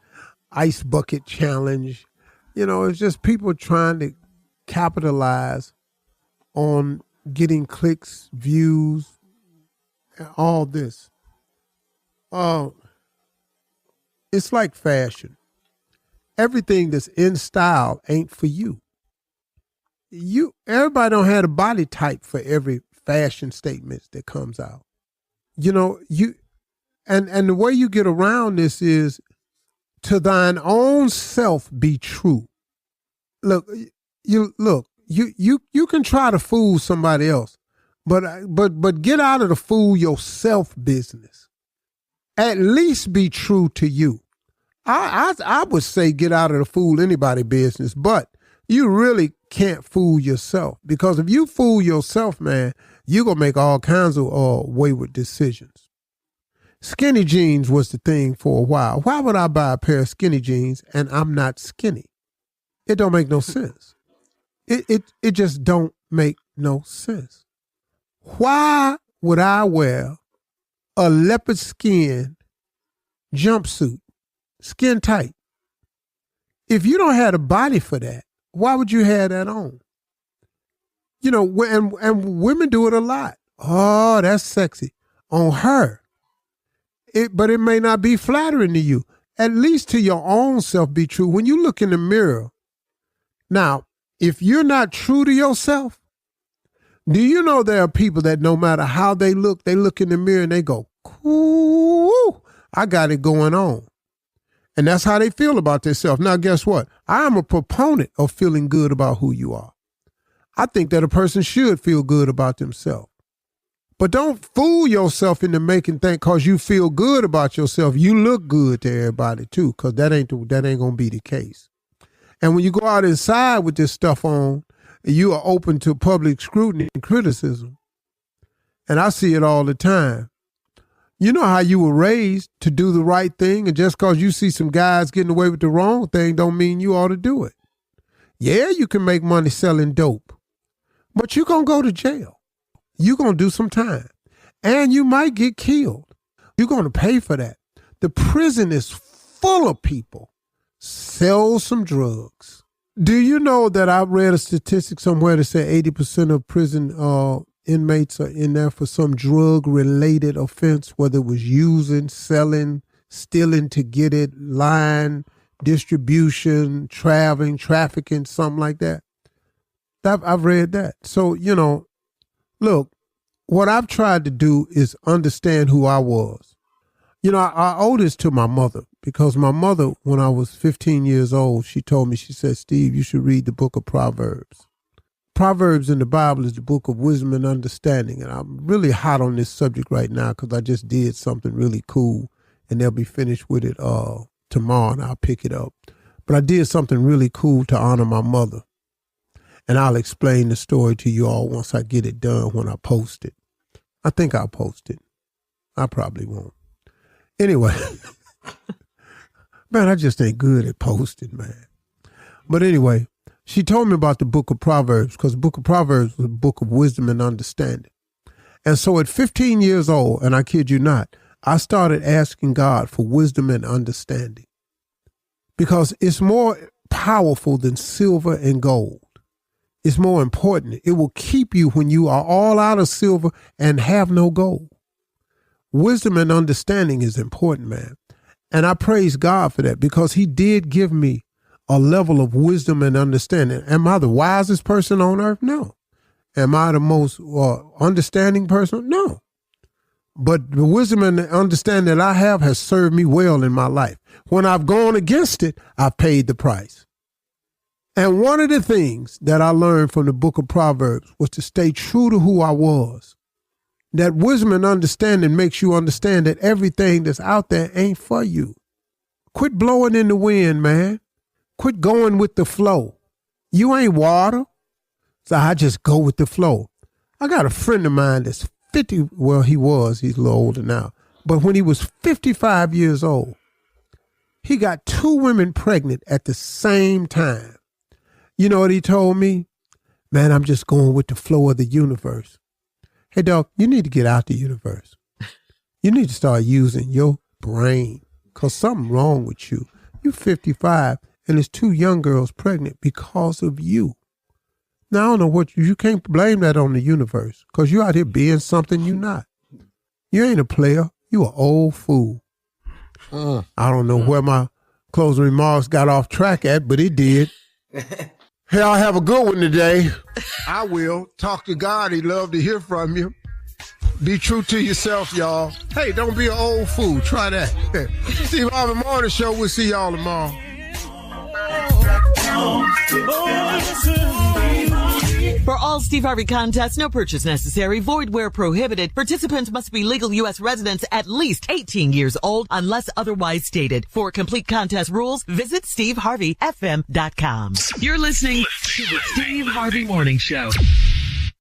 ice bucket challenge. It's just people trying to capitalize on getting clicks, views, all this. It's like fashion. Everything that's in style ain't for you. Everybody don't have a body type for every fashion statement that comes out. And the way you get around this is to thine own self be true. Look, you can try to fool somebody else, but get out of the fool yourself business. At least be true to you. I would say get out of the fool anybody business, but you really can't fool yourself, because if you fool yourself, man, you're going to make all kinds of wayward decisions. Skinny jeans was the thing for a while. Why would I buy a pair of skinny jeans and I'm not skinny? It don't make no sense. It just don't make no sense. Why would I wear a leopard skin jumpsuit, skin tight? If you don't have a body for that, why would you have that on? And women do it a lot. Oh, that's sexy on her. But it may not be flattering to you. At least to your own self be true. When you look in the mirror, now, if you're not true to yourself, do you know there are people that no matter how they look in the mirror and they go, cool, I got it going on. And that's how they feel about themselves. Now, guess what? I am a proponent of feeling good about who you are. I think that a person should feel good about themselves. But don't fool yourself into making think because you feel good about yourself, you look good to everybody too, because that ain't going to be the case. And when you go out inside with this stuff on, you are open to public scrutiny and criticism. And I see it all the time. You know how you were raised to do the right thing, and just because you see some guys getting away with the wrong thing don't mean you ought to do it. Yeah, you can make money selling dope, but you're going to go to jail. You're going to do some time, and you might get killed. You're going to pay for that. The prison is full of people. Sell some drugs. Do you know that I read a statistic somewhere that said 80% of prison inmates are in there for some drug-related offense, whether it was using, selling, stealing to get it, lying, distribution, traveling, trafficking, something like that. I've read that. So, look, what I've tried to do is understand who I was. I owe this to my mother, because my mother, when I was 15 years old, she told me, she said, Steve, you should read the book of Proverbs. Proverbs in the Bible is the book of wisdom and understanding. And I'm really hot on this subject right now because I just did something really cool, and they'll be finished with it tomorrow, and I'll pick it up. But I did something really cool to honor my mother. And I'll explain the story to you all once I get it done, when I post it. I think I'll post it. I probably won't. Anyway, man, I just ain't good at posting, man. But anyway, she told me about the book of Proverbs, because the book of Proverbs was a book of wisdom and understanding. And so at 15 years old, and I kid you not, I started asking God for wisdom and understanding, because it's more powerful than silver and gold. It's more important. It will keep you when you are all out of silver and have no gold. Wisdom and understanding is important, man. And I praise God for that, because he did give me a level of wisdom and understanding. Am I the wisest person on earth? No. Am I the most understanding person? No. But the wisdom and the understanding that I have has served me well in my life. When I've gone against it, I've paid the price. And one of the things that I learned from the book of Proverbs was to stay true to who I was. That wisdom and understanding makes you understand that everything that's out there ain't for you. Quit blowing in the wind, man. Quit going with the flow. You ain't water. So I just go with the flow. I got a friend of mine that's 50. Well, he's a little older now. But when he was 55 years old, he got 2 women pregnant at the same time. You know what he told me? Man, I'm just going with the flow of the universe. Hey, dog, you need to get out the universe. You need to start using your brain, because something wrong with you. You're 55, and there's 2 young girls pregnant because of you. Now, I don't know what you can't blame that on the universe, because you out here being something you're not. You ain't a player. You an old fool. I don't know where my closing remarks got off track at, but it did. Hey, I'll have a good one today. I will. Talk to God. He'd love to hear from you. Be true to yourself, y'all. Hey, don't be an old fool. Try that. Steve Harvey Morning Show. We'll see y'all tomorrow. For all Steve Harvey contests, no purchase necessary, void where prohibited. Participants must be legal U.S. residents at least 18 years old unless otherwise stated. For complete contest rules, visit SteveHarveyFM.com. You're listening to the Steve Harvey Morning Show.